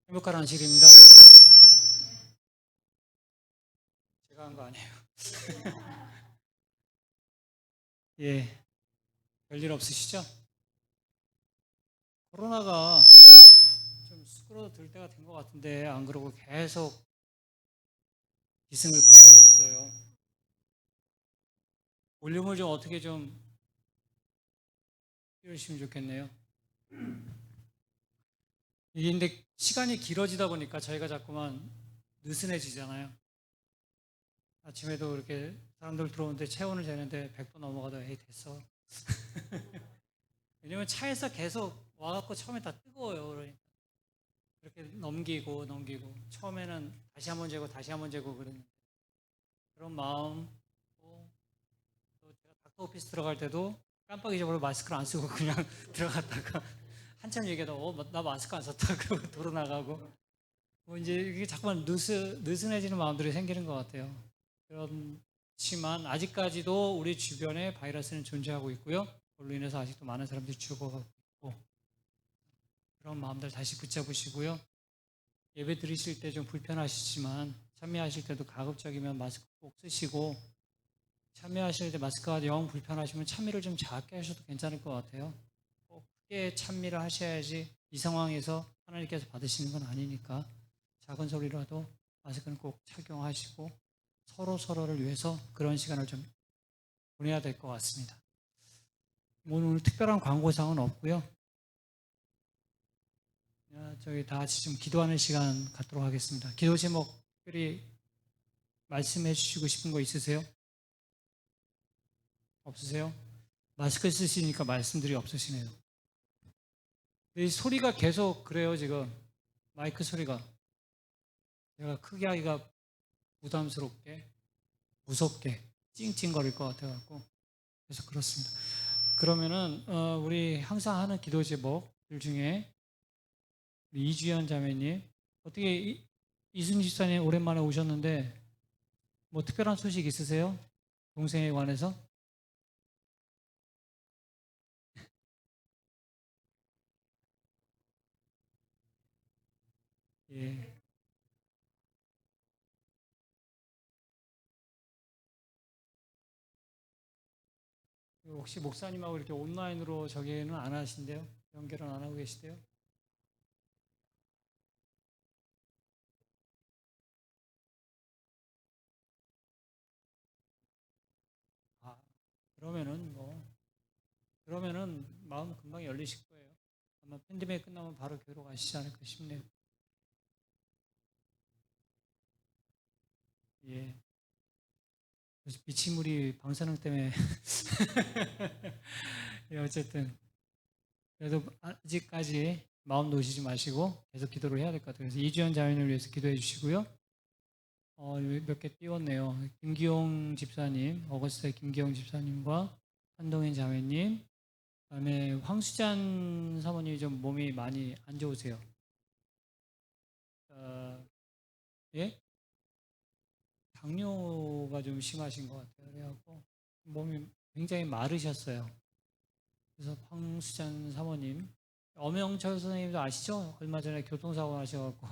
행복한 안식일입니다. 제가 한 거 아니에요. 예, 별일 없으시죠? 코로나가 좀 수그러들 때가 된 것 같은데 안 그러고 계속 기승을 부리고 있어요. 볼륨을 좀 어떻게 좀 띄우시면 좋겠네요. 이게 근데 시간이 길어지다 보니까 저희가 자꾸만 느슨해지잖아요. 아침에도 이렇게 사람들 들어오는데 체온을 재는데 100도 넘어가다 에이 됐어. 왜냐면 차에서 계속 와갖고 처음에 다 뜨거워요. 그러니까. 이렇게 넘기고 처음에는 다시 한번 재고 다시 한번 재고 그러는 그런 마음. 또 제가 닥터 오피스 들어갈 때도 깜빡 잊어버려 마스크를 안 쓰고 그냥 들어갔다가 한참 얘기하다 나 마스크 안 썼다 그러고 도로 나가고 뭐 이제 이게 자꾸만 느슨해지는 마음들이 생기는 것 같아요. 그렇지만 아직까지도 우리 주변에 바이러스는 존재하고 있고요. 그걸로 인해서 아직도 많은 사람들이 죽어가고 있고 그런 마음들 다시 붙잡으시고요. 예배 드리실 때 좀 불편하시지만 참여하실 때도 가급적이면 마스크 꼭 쓰시고 참여하실 때 마스크가 영 불편하시면 참여를 좀 작게 하셔도 괜찮을 것 같아요. 꼭 크게 참여를 하셔야지 이 상황에서 하나님께서 받으시는 건 아니니까 작은 소리라도 마스크는 꼭 착용하시고 서로를 위해서 그런 시간을 좀 보내야 될 것 같습니다. 오늘 특별한 광고사항은 없고요. 저희 다 같이 좀 기도하는 시간 갖도록 하겠습니다. 기도 제목 특별히 말씀해 주시고 싶은 거 있으세요? 없으세요? 마스크 쓰시니까 말씀들이 없으시네요. 이 소리가 계속 그래요, 지금. 마이크 소리가. 제가 크게 하기가 부담스럽게, 무섭게, 찡찡거릴 것 같아갖고. 그래서 그렇습니다. 그러면은, 우리 항상 하는 기도 제목들 중에, 우리 이주연 자매님, 어떻게 이순 집사님 오랜만에 오셨는데, 뭐 특별한 소식 있으세요? 동생에 관해서? 예. 혹시 목사님하고 이렇게 온라인으로 저기는 안 하신대요? 연결은 안 하고 계시대요? 아, 그러면은 뭐, 그러면은 마음 금방 열리실 거예요. 아마 팬데믹 끝나면 바로 교회로 가시지 않을까 싶네요. 예. 그래서 비치물이 방사능 때문에 예, 어쨌든 그래도 아직까지 마음 놓으시지 마시고 계속 기도를 해야 될 것 같아요. 그래서 이주연 자매를 위해서 기도해 주시고요. 몇 개 띄웠네요. 김기용 집사님, 어거스타 김기용 집사님과 한동현 자매님, 그다음에 황수잔 사모님이 좀 몸이 많이 안 좋으세요. 어, 예? 당뇨가 좀 심하신 것 같아요. 그래갖고 몸이 굉장히 마르셨어요. 그래서 황수잔 사모님, 엄영철 선생님도 아시죠? 얼마 전에 교통사고 나셔갖고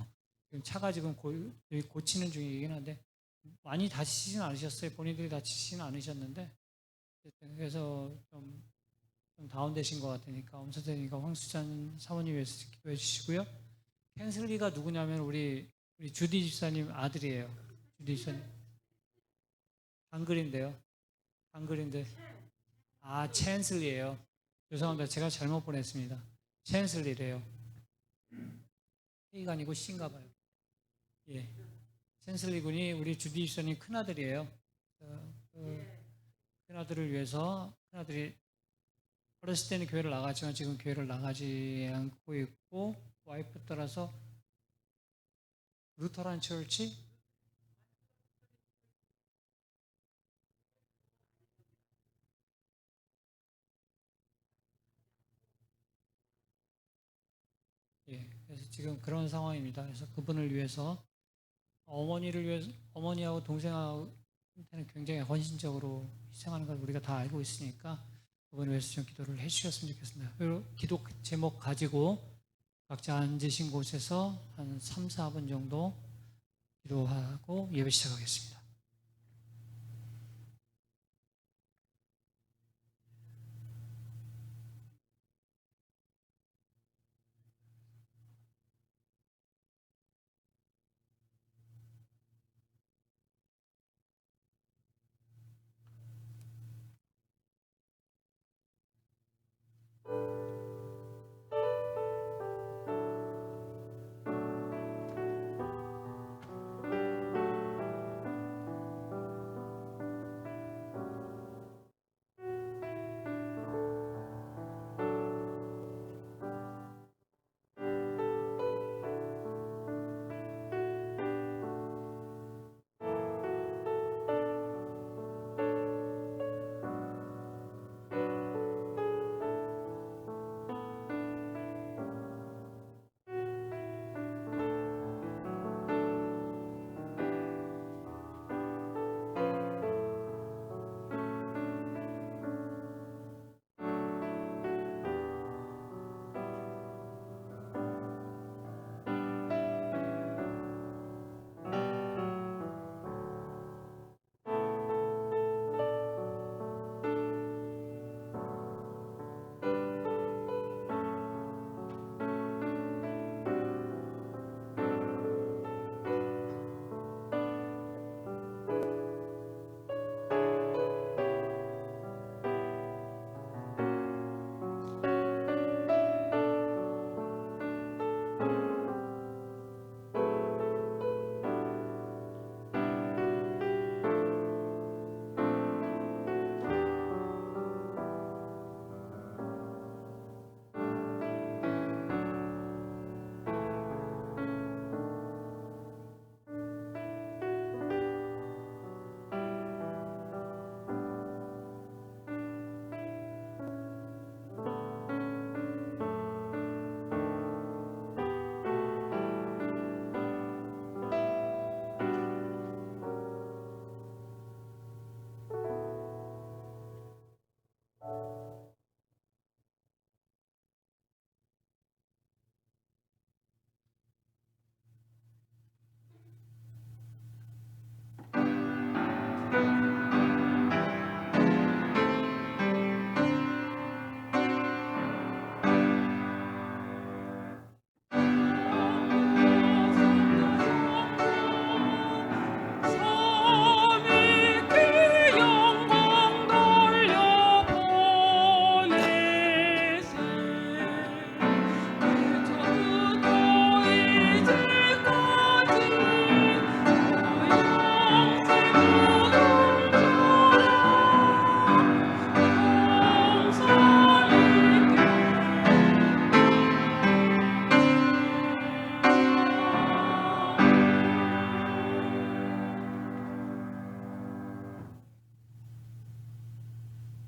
지금 차가 지금 고치는 중이긴 한데 많이 다치지는 않으셨어요. 본인들이 다치지는 않으셨는데 그래서 좀 다운되신 것 같으니까 엄 선생님과 황수잔 사모님 위해서 기도해 주시고요. 캔슬리가 누구냐면 우리 주디 집사님 아들이에요. 주디 집사님 한글인데요. 한글인데 챈슬리예요. 죄송합니다. 제가 잘못 보냈습니다. 챈슬리래요. K가 아니고 C인가 봐요. 예. 챈슬리 군이 우리 주디 집사님 큰아들이에요. 그 큰아들을 위해서 큰아들이 어렸을 때는 교회를 나갔지만 지금 교회를 나가지 않고 있고 와이프 따라서 루터란 처치 예. 그래서 지금 그런 상황입니다. 그래서 그분을 위해서 어머니를 위해서 어머니하고 동생한테는 굉장히 헌신적으로 희생하는 걸 우리가 다 알고 있으니까 그분을 위해서 좀 기도를 해주셨으면 좋겠습니다. 그리고 기도 제목 가지고 각자 앉으신 곳에서 한 3, 4분 정도 기도하고 예배 시작하겠습니다.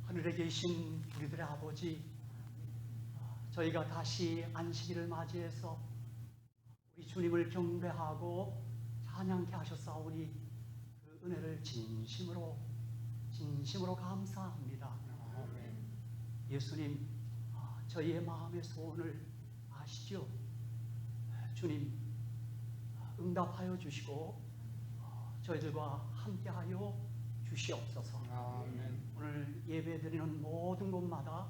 하늘에 계신 우리들의 아버지, 저희가 다시 안식일을 맞이해서 우리 주님을 경배하고 찬양케 하셨사오니 그 은혜를 진심으로 감사합니다. 예수님, 저희의 마음의 소원을 아시죠? 주님, 응답하여 주시고 저희들과 함께하여 주시옵소서. 오늘 예배드리는 모든 곳마다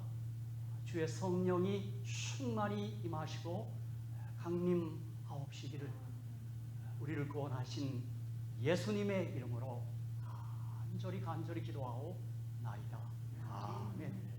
주의 성령이 충만히 임하시고 강림하옵시기를 우리를 구원하신 예수님의 이름으로 간절히 기도하옵나이다. 아멘.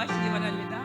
기뻐하시기 바랍니다.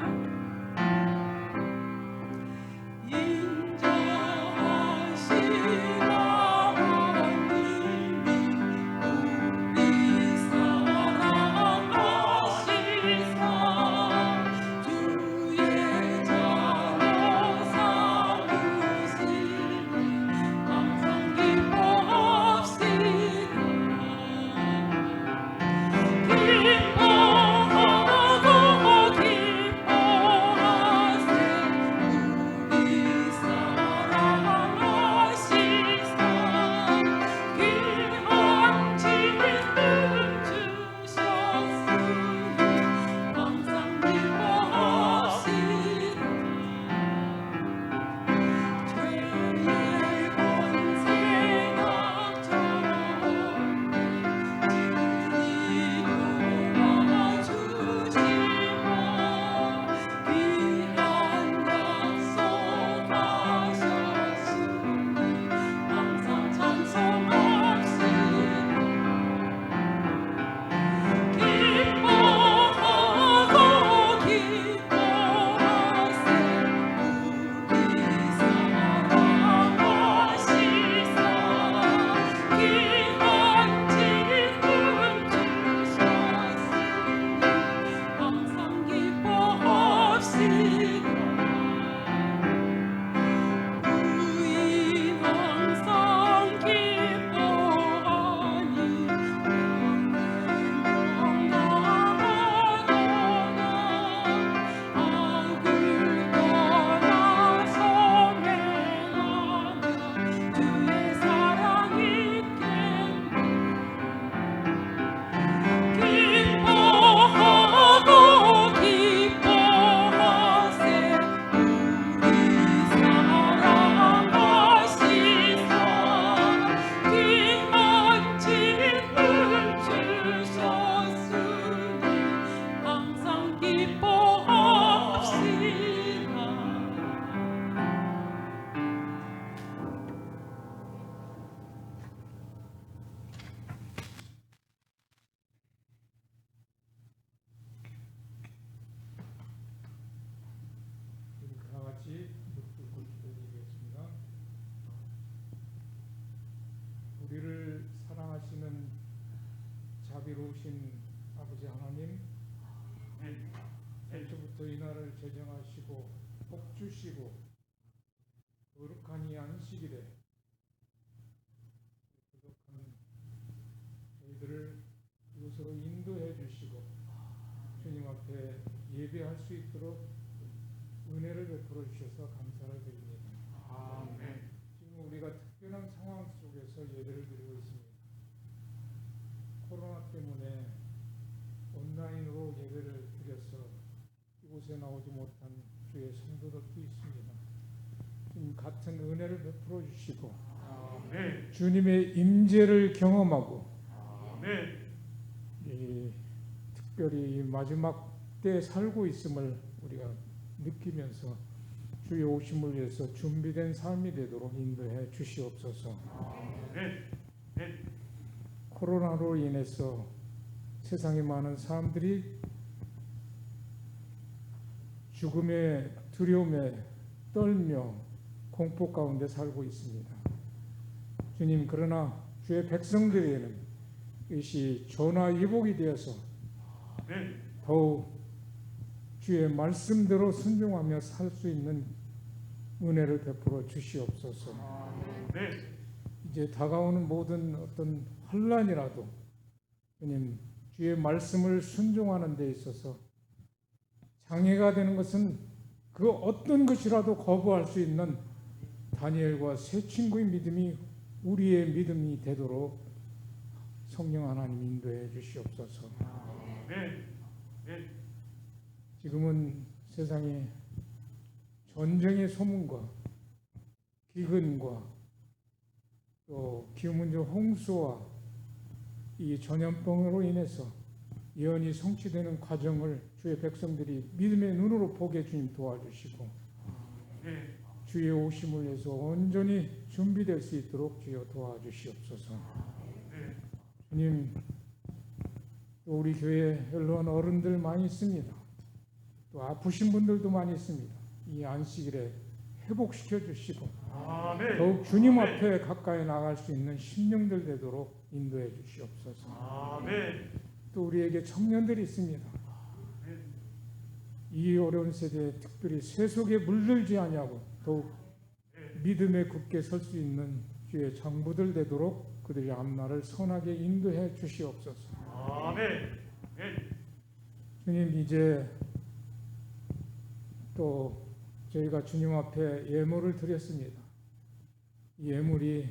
다 같이 무릎 꿇고 기도드리겠습니다. 우리를 사랑하시는 자비로우신 아버지 하나님, 애초부터 이 날을 제정하시고 복 주시고 거룩한 이 안식일에 부족한 저희들을 이곳으로 인도해 주시고 주님 앞에 예배할 수 있도록 은혜를 베풀어 주셔서 감사를 드립니다. 아멘. 지금 우리가 특별한 상황 속에서 예배를 드리고 있습니다. 코로나 때문에 온라인으로 예배를 드려서 이곳에 나오지 못한 주의 성도들도 있습니다. 주님 같은 은혜를 베풀어 주시고 아멘. 주님의 임재를 경험하고 아멘. 이 특별히 이 마지막 때에 살고 있음을 우리가 느끼면서 주의 오심을 위해서 준비된 삶이 되도록 인도해 주시옵소서. 아멘. 코로나로 인해서 세상에 많은 사람들이 죽음의 두려움에 떨며 공포 가운데 살고 있습니다. 주님, 그러나 주의 백성들에게는 이것이 전화위복이 되어서 더욱 주의 말씀대로 순종하며 살 수 있는 은혜를 베풀어 주시옵소서. 이제 다가오는 모든 어떤 환난이라도 주님, 주의 말씀을 순종하는 데 있어서 장애가 되는 것은 그 어떤 것이라도 거부할 수 있는 다니엘과 세 친구의 믿음이 우리의 믿음이 되도록 성령 하나님 인도해 주시옵소서. 지금은 세상에 전쟁의 소문과 기근과 또 기후문제 홍수와 이 전염병으로 인해서 예언이 성취되는 과정을 주의 백성들이 믿음의 눈으로 보게 주님 도와주시고 주의 오심을 위해서 온전히 준비될 수 있도록 주여 도와주시옵소서. 주님, 또 우리 교회에 연로한 어른들 많이 있습니다. 또 아프신 분들도 많이 있습니다. 이 안식일에 회복시켜 주시고 아멘. 더욱 주님 앞에 가까이 나갈 수 있는 심령들 되도록 인도해 주시옵소서. 아멘. 또 우리에게 청년들이 있습니다. 이 어려운 세대에 특별히 세속에 물들지 아니하고 더욱 믿음에 굳게 설 수 있는 주의 장부들 되도록 그들의 앞날을 선하게 인도해 주시옵소서. 아멘. 주님, 이제 또 저희가 주님 앞에 예물을 드렸습니다. 이 예물이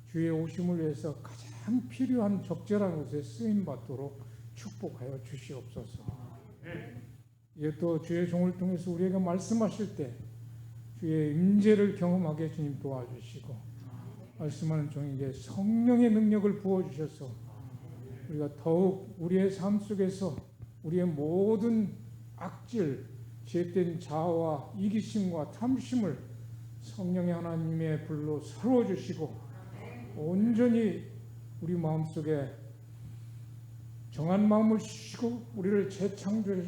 주의 오심을 위해서 가장 필요한 적절한 곳에 쓰임 받도록 축복하여 주시옵소서. 이게 또 주의 종을 통해서 우리에게 말씀하실 때 주의 임재를 경험하게 주님 도와주시고 말씀하는 종에게 성령의 능력을 부어주셔서 우리가 더욱 우리의 삶 속에서 우리의 모든 악질, 죄된 자아와 이기심과 탐심을 성령의 하나님의 불로 사로워주시고 온전히 우리 마음속에 정한 마음을 주시고 우리를 재창조해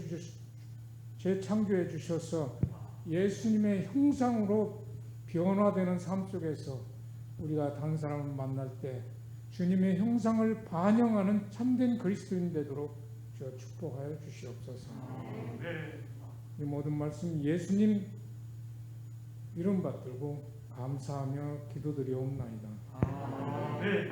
주셔서 예수님의 형상으로 변화되는 삶 속에서 우리가 다른 사람을 만날 때 주님의 형상을 반영하는 참된 그리스도인 되도록 주여 축복하여 주시옵소서. 이 모든 말씀 예수님 이름 받들고 감사하며 기도드리옵나이다. 아멘.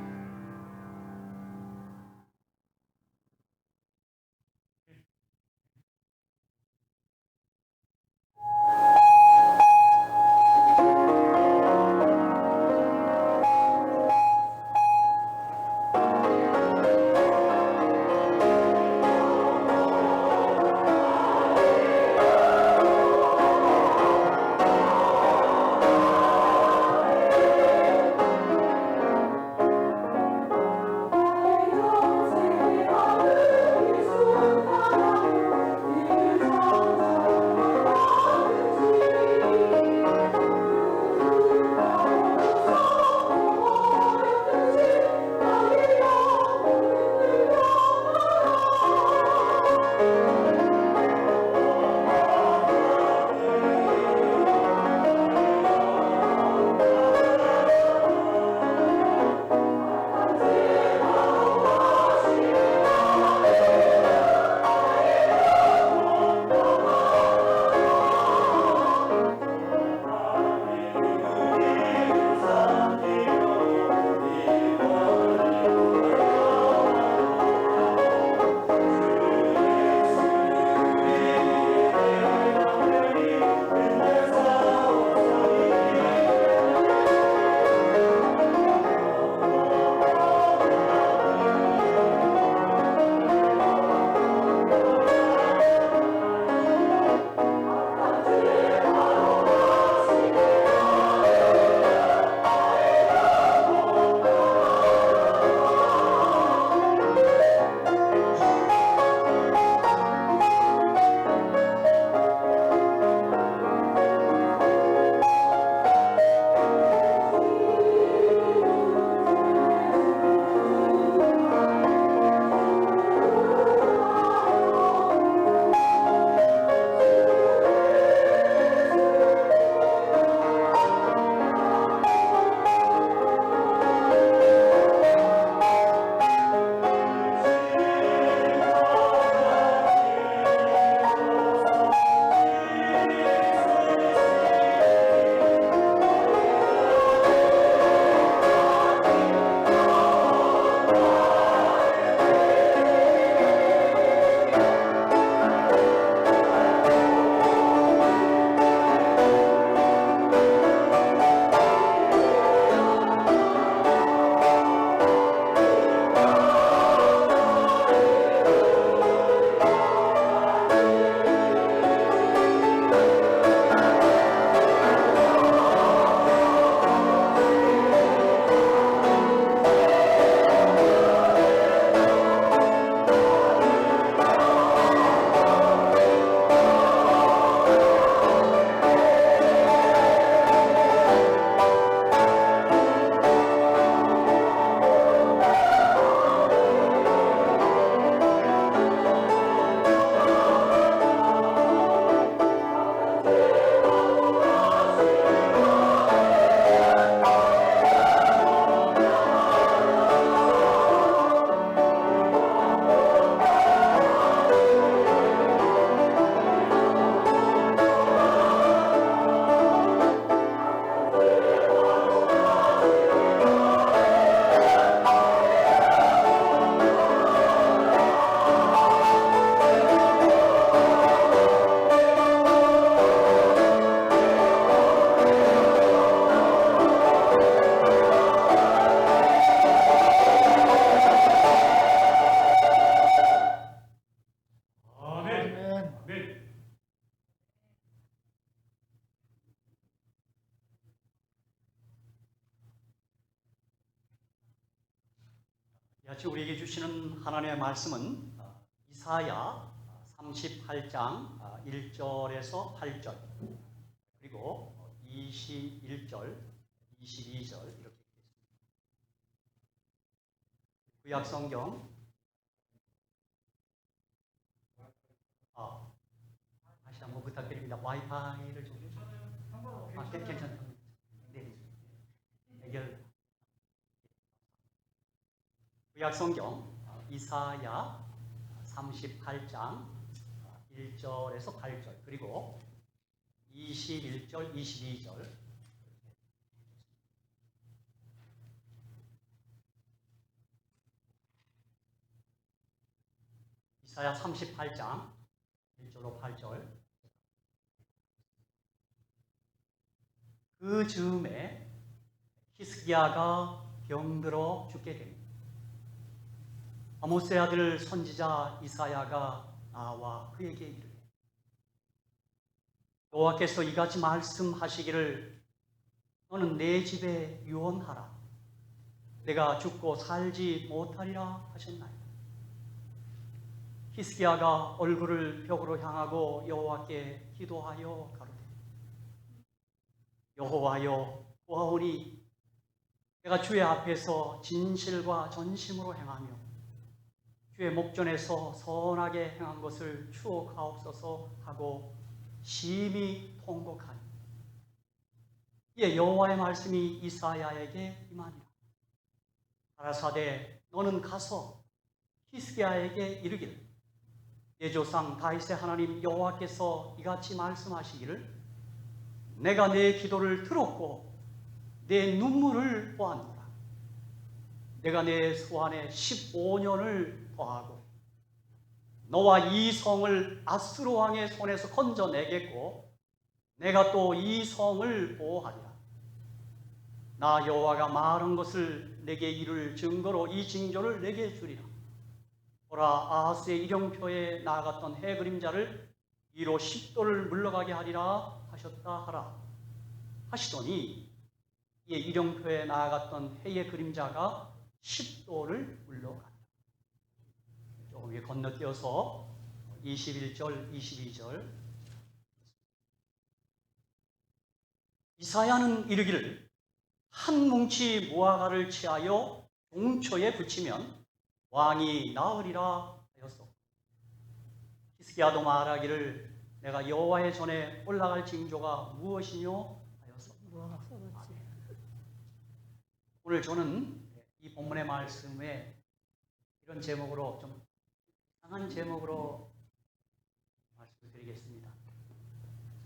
주, 같이 우리에게 주시는 하나님의 말씀은 이사야 38장 1절에서 8절 그리고 21절, 22절 이렇게 있습니다. 구약 성경 다시 한번 부탁드립니다. 와이파이를 좀 괜찮습니다. 네. 해결. 구약 성경 이사야 38장 1절에서 8절 그리고 21절, 22절 이사야 38장 1절로 8절 그 즈음에 히스기야가 병들어 죽게 됩니다. 아모스의 아들 선지자 이사야가 나와 그에게 이르되 여호와께서 이같이 말씀하시기를 너는 내 집에 유언하라 내가 죽고 살지 못하리라 하셨나이다. 히스기야가 얼굴을 벽으로 향하고 여호와께 기도하여 가로되 여호와여 보아오니 내가 주의 앞에서 진실과 전심으로 행하며 주의 목전에서 선하게 행한 것을 추억하옵소서 하고 심히 통곡하니 이에 여호와의 말씀이 이사야에게 임하니라. 가라사대 너는 가서 히스기야에게 이르기를 내 조상 다윗의 하나님 여호와께서 이같이 말씀하시기를 내가 내 기도를 들었고 내 눈물을 보았노라. 내가 내 수완에 15년을 더하고 너와 이 성을 아수르 왕의 손에서 건져내겠고 내가 또 이 성을 보호하리라. 나 여호와가 말한 것을 내게 이룰 증거로 이 징조를 내게 주리라. 보라 아하스의 일용표에 나아갔던 해 그림자를 이로 10도를 물러가게 하리라 하셨다 하라 하시더니 이에 일용표에 나아갔던 해의 그림자가 10도를 물러가니라. 조금 위에 건너뛰어서 21절, 22절 이사야는 이르기를 한 뭉치 무화과를 취하여 종초에 붙이면 왕이 나으리라 하였소. 히스기야도 말하기를 내가 여호와의 전에 올라갈 징조가 무엇이뇨 하였소. 오늘 저는 이 본문의 말씀에 이런 제목으로 좀 이상한 제목으로 말씀을 드리겠습니다.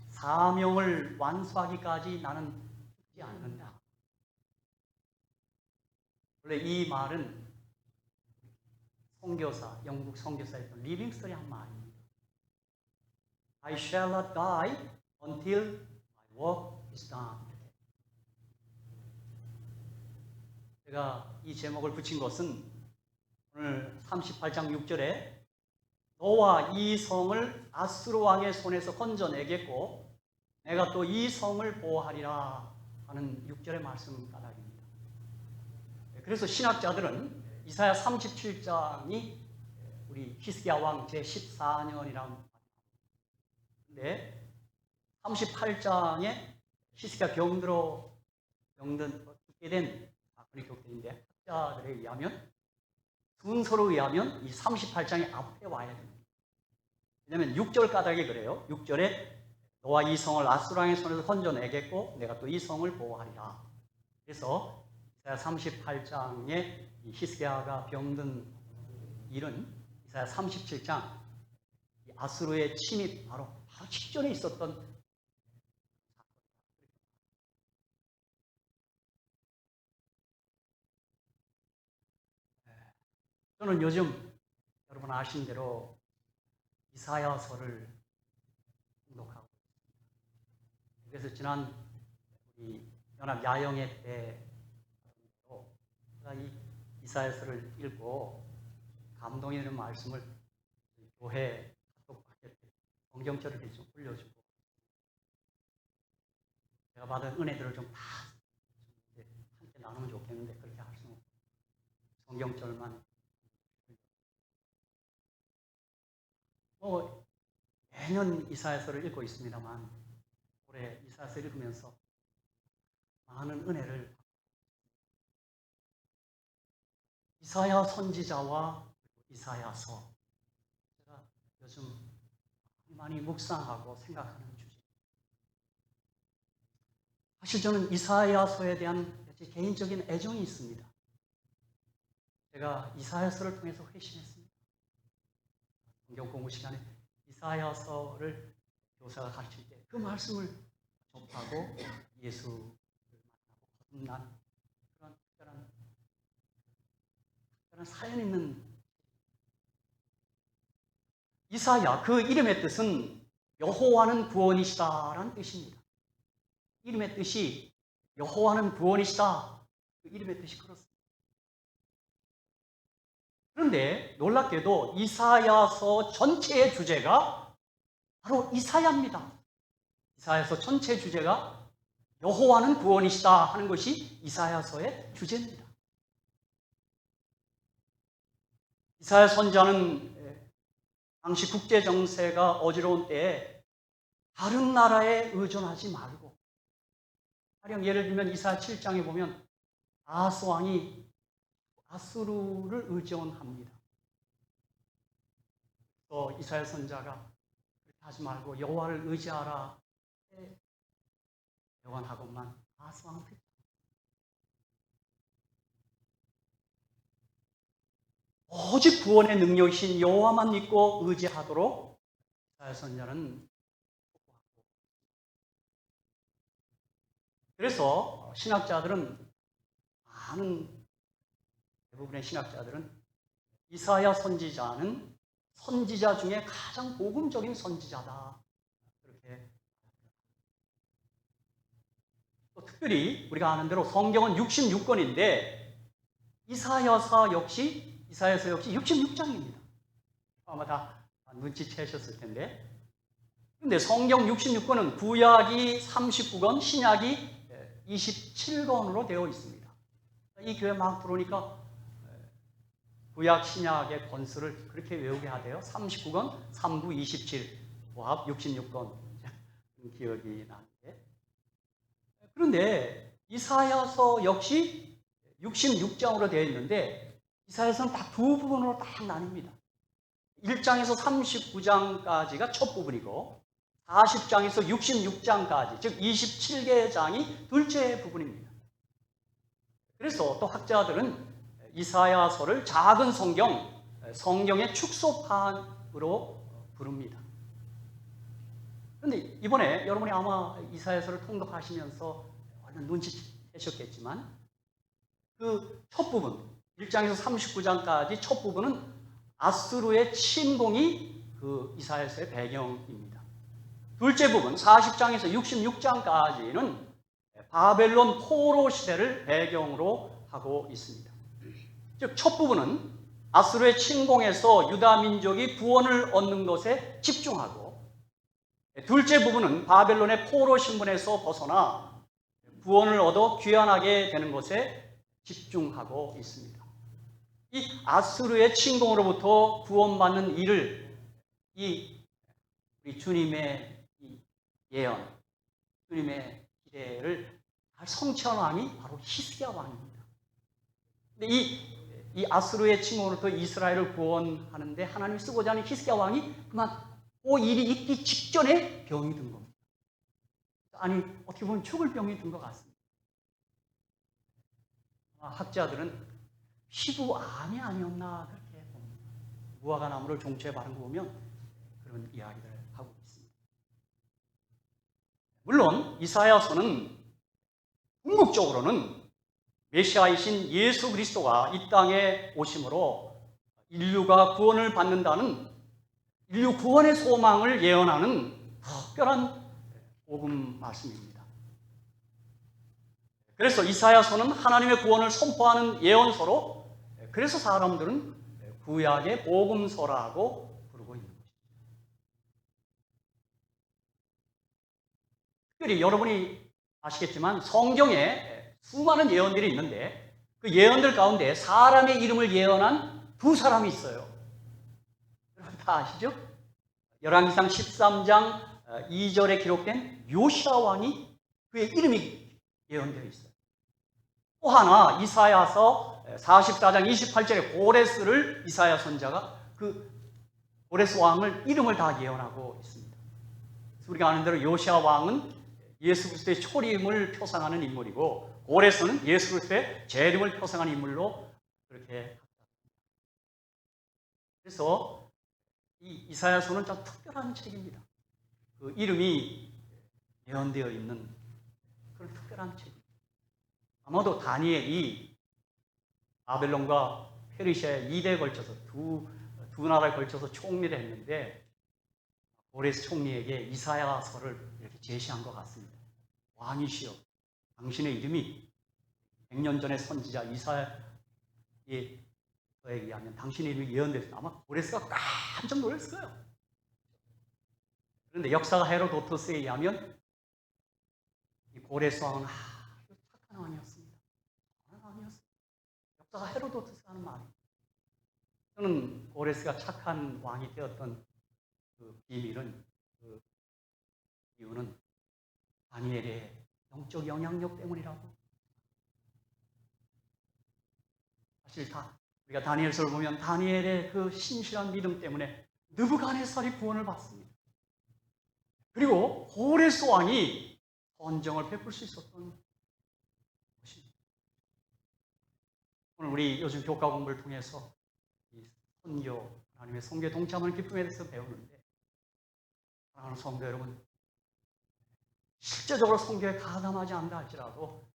사명을 완수하기까지 나는 죽지 않는다. 원래 이 말은 선교사, 영국 선교사였던 리빙스턴이 한 말입니다. I shall not die until my work is done. 제가 이 제목을 붙인 것은 오늘 38장 6절에 너와 이 성을 아수르 왕의 손에서 건져내겠고 내가 또 이 성을 보호하리라 하는 6절의 말씀 까닭입니다. 그래서 신학자들은 이사야 37장이 우리 히스기야 왕 제14년이라는 근데 38장에 히스기야 죽게 된 사건이 기록되는데 학자들에 의하면 순서로 의하면 이 38장이 앞에 와야 됩니다. 왜냐하면 6절 까닭이 그래요. 6절에 너와 이 성을 아수르 왕의 손에서 건져내겠고 내가 또 이 성을 보호하리라. 그래서 이사야 38장에 히스기야가 병든 일은 이사야 37장 아수르의 침입 바로 직전에 있었던 사건. 저는 요즘 여러분 아신 대로 이사야서를 공독하고 있습니다. 그래서 지난 우리 연합 야영회 때 제가 이 이사야서를 읽고 감동이 되는 말씀을 교회 카톡방에 성경절을 이렇게 좀 올려주고 제가 받은 은혜들을 좀 다 함께 나누면 좋겠는데 그렇게 할 수는 없고 성경절만 매년 이사야서를 읽고 있습니다만 올해 이사야서 읽으면서 많은 은혜를 이사야 선지자와 이사야서 제가 요즘 많이 묵상하고 생각하는 주제. 사실 저는 이사야서에 대한 개인적인 애정이 있습니다. 제가 이사야서를 통해서 회심했습니다. 성경 공부 시간에 이사야서를 교사가 가르칠 때 그 말씀을 접하고 예수를 만나고 거듭난 그런 특별한 사연 있는 이사야, 그 이름의 뜻은 여호와는 구원이시다라는 뜻입니다. 이름의 뜻이 여호와는 구원이시다. 그 이름의 뜻이 그렇습니다. 그런데 놀랍게도 이사야서 전체의 주제가 바로 이사야입니다. 이사야서 전체 주제가 여호와는 구원이시다 하는 것이 이사야서의 주제입니다. 이사야 선지자는 당시 국제 정세가 어지러운 때에 다른 나라에 의존하지 말고, 가령 예를 들면 이사야 7장에 보면 아하스 왕이 아수르를 의존합니다. 또 이사야 선지자가 그렇게 하지 말고 여호와를 의지하라 명언하고만 아하스 왕은 듣지. 오직 구원의 능력이신 여호와만 믿고 의지하도록 이사야 선지자는 촉구하고, 그래서 신학자들은 대부분의 신학자들은 이사야 선지자는 선지자 중에 가장 복음적인 선지자다. 그렇게. 또 특별히 우리가 아는 대로 성경은 66권인데 이사야서 역시 66장입니다. 아마 다 눈치채셨을 텐데. 근데 성경 66권은 구약이 39권, 신약이 27권으로 되어 있습니다. 이 교회 막 들어오니까 구약 신약의 권수를 그렇게 외우게 하대요. 39권, 3부 27, 합 66권 기억이 나는데. 그런데 이사야서 역시 66장으로 되어 있는데 이사야서는 딱 두 부분으로 딱 나뉩니다. 1장에서 39장까지가 첫 부분이고 40장에서 66장까지, 즉 27개의 장이 둘째 부분입니다. 그래서 또 학자들은 이사야서를 작은 성경의 축소판으로 부릅니다. 그런데 이번에 여러분이 아마 이사야서를 통독하시면서 얼른 눈치채셨겠지만 그 첫 부분, 1장에서 39장까지 첫 부분은 아수르의 침공이 그 이사야서의 배경입니다. 둘째 부분, 40장에서 66장까지는 바벨론 포로 시대를 배경으로 하고 있습니다. 즉, 첫 부분은 아수르의 침공에서 유다 민족이 구원을 얻는 것에 집중하고, 둘째 부분은 바벨론의 포로 신분에서 벗어나 구원을 얻어 귀환하게 되는 것에 집중하고 있습니다. 이 아수르의 침공으로부터 구원받는 일을 우리 주님의 예언, 주님의 기대를 성취한 왕이 바로 히스기야 왕입니다. 근데 이 아수르의 침공으로부터 이스라엘을 구원하는데 하나님이 쓰고자 하는 히스기야 왕이 그만 그 일이 있기 직전에 병이 든 겁니다. 아니, 어떻게 보면 죽을 병이 든 것 같습니다. 학자들은 피부암이 아니었나 그렇게 봅니다. 무화과 나무를 종초에 바른 거 보면 그런 이야기를 하고 있습니다. 물론 이사야서는 궁극적으로는 메시아이신 예수 그리스도가 이 땅에 오심으로 인류가 구원을 받는다는, 인류 구원의 소망을 예언하는 특별한 복음 말씀입니다. 그래서 이사야서는 하나님의 구원을 선포하는 예언서로, 그래서 사람들은 구약의 복음서라고 부르고 있는 것입니다. 특별히 여러분이 아시겠지만 성경에 수많은 예언들이 있는데 그 예언들 가운데 사람의 이름을 예언한 두 사람이 있어요. 여러분 다 아시죠? 열왕기상 13장 2절에 기록된 요시아 왕이 그의 이름이 예언되어 있어요. 또 하나 이사야서 44장 28절에 고레스를 이사야 선자가 그 고레스 왕을 이름을 다 예언하고 있습니다. 그래서 우리가 아는 대로 요시아 왕은 예수 그리스도의 초림을 표상하는 인물이고 고레스는 예수 그리스도의 재림을 표상하는 인물로 그렇게. 그래서 이 이사야서는 좀 특별한 책입니다. 그 이름이 예언되어 있는 그런 특별한 책입니다. 아마도 다니엘이 바벨론과 페르시아의 2대에 걸쳐서 두 나라에 걸쳐서 총리를 했는데 고레스 총리에게 이사야서를 이렇게 제시한 것 같습니다. 왕이시여, 당신의 이름이 100년 전의 선지자 이사야에 의하면 당신의 이름이 예언됐어요. 아마 고레스가 깜짝 놀랐을 거예요. 그런데 역사가 헤로도토스에 의하면 이 고레스 왕은 아주 착한 왕이었습니다. 역사가 헤로도토스가 하는 말이에요. 저는 고레스가 착한 왕이 되었던 그 비밀은, 그 이유는 다니엘의 영적 영향력 때문이라고. 사실 우리가 다니엘서를 보면 다니엘의 그 신실한 믿음 때문에 느부갓네살이 구원을 받습니다. 그리고 고레스 왕이 선정을 베풀 수 있었던 것입니다. 오늘 우리 요즘 교과 공부를 통해서 이 선교, 하나님의 선교에 동참하는 기쁨에 대해서 배우는데, 사랑하는 성도 여러분, 실제적으로 선교에 가담하지 않는다 할지라도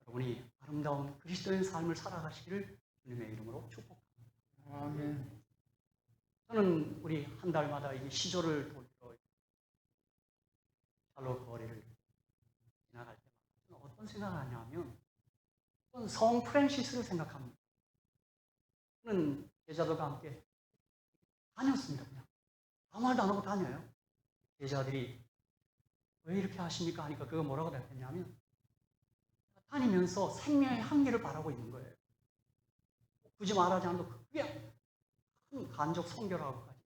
여러분이 아름다운 그리스도인 삶을 살아가시기를 주님의 이름으로 축복합니다. 아멘. 저는 우리 한 달마다 이 시조를 돌리러 샬롯 거리를 지나갈 때 어떤 생각을 하냐면 성 프란시스를 생각합니다. 저는 제자들과 함께 다녔습니다. 그냥 아무 말도 안 하고 다녀요. 제자들이 왜 이렇게 하십니까 하니까 그거 뭐라고 대답했냐면 다니면서 생명의 한계를 바라고 있는 거예요. 굳이 말하지 않아도 그게 큰 간접 선교라고까지.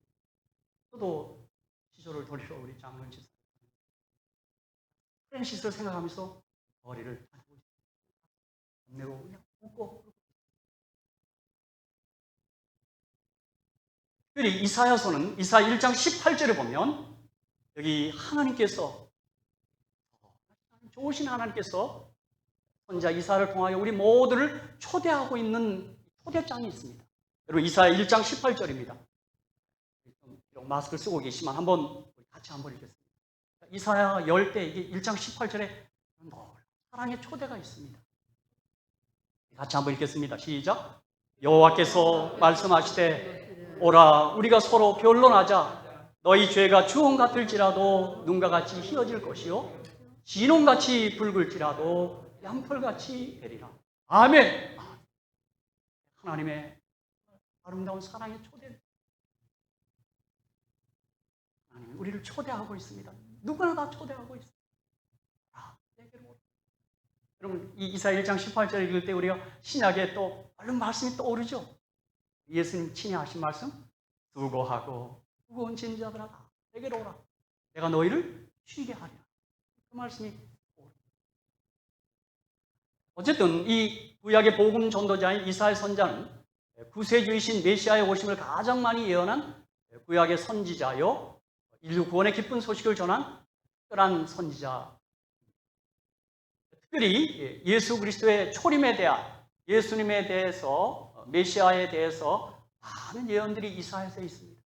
저도 시조를 돌리러 우리 장로님 집사 프란시스를 생각하면서 거리를 다니고 있습니다. 내고 그냥 웃고. 특별히 이사야서는 이사야 1장 18절에 보면 여기 하나님께서, 좋으신 하나님께서 선지자 이사야를 통하여 우리 모두를 초대하고 있는 초대장이 있습니다. 여러분 이사야 1장 18절입니다. 비록 마스크를 쓰고 계시지만 같이 한번 읽겠습니다. 이사야 열 때 이게 1장 18절에 사랑의 초대가 있습니다. 같이 한번 읽겠습니다. 시작. 여호와께서 말씀하시되 오라 우리가 서로 변론하자. 너희 죄가 주홍 같을지라도 눈과 같이 희어질 것이요 진홍같이 붉을지라도 양털같이 되리라. 아멘. 하나님의 아름다운 사랑의 초대. 하나님 우리를 초대하고 있습니다. 누구나 다 초대하고 있습니다. 내게로. 여러분 이 이사야 1장 18절 읽을 때 우리가 신약에 또 얼른 말씀이 떠오르죠. 예수님 친히 하신 말씀, 수고하고 무거운 짐자들아 다 내게로 오라. 내가 너희를 쉬게 하리라. 그 말씀이 떠오릅니다. 어쨌든 이 구약의 복음 전도자인 이사야 선자는 구세주이신 메시아의 오심을 가장 많이 예언한 구약의 선지자요, 인류 구원의 기쁜 소식을 전한 특별한 선지자. 특별히 예수 그리스도의 초림에 대한, 예수님에 대해서, 메시아에 대해서 많은 예언들이 이사야서에 있습니다.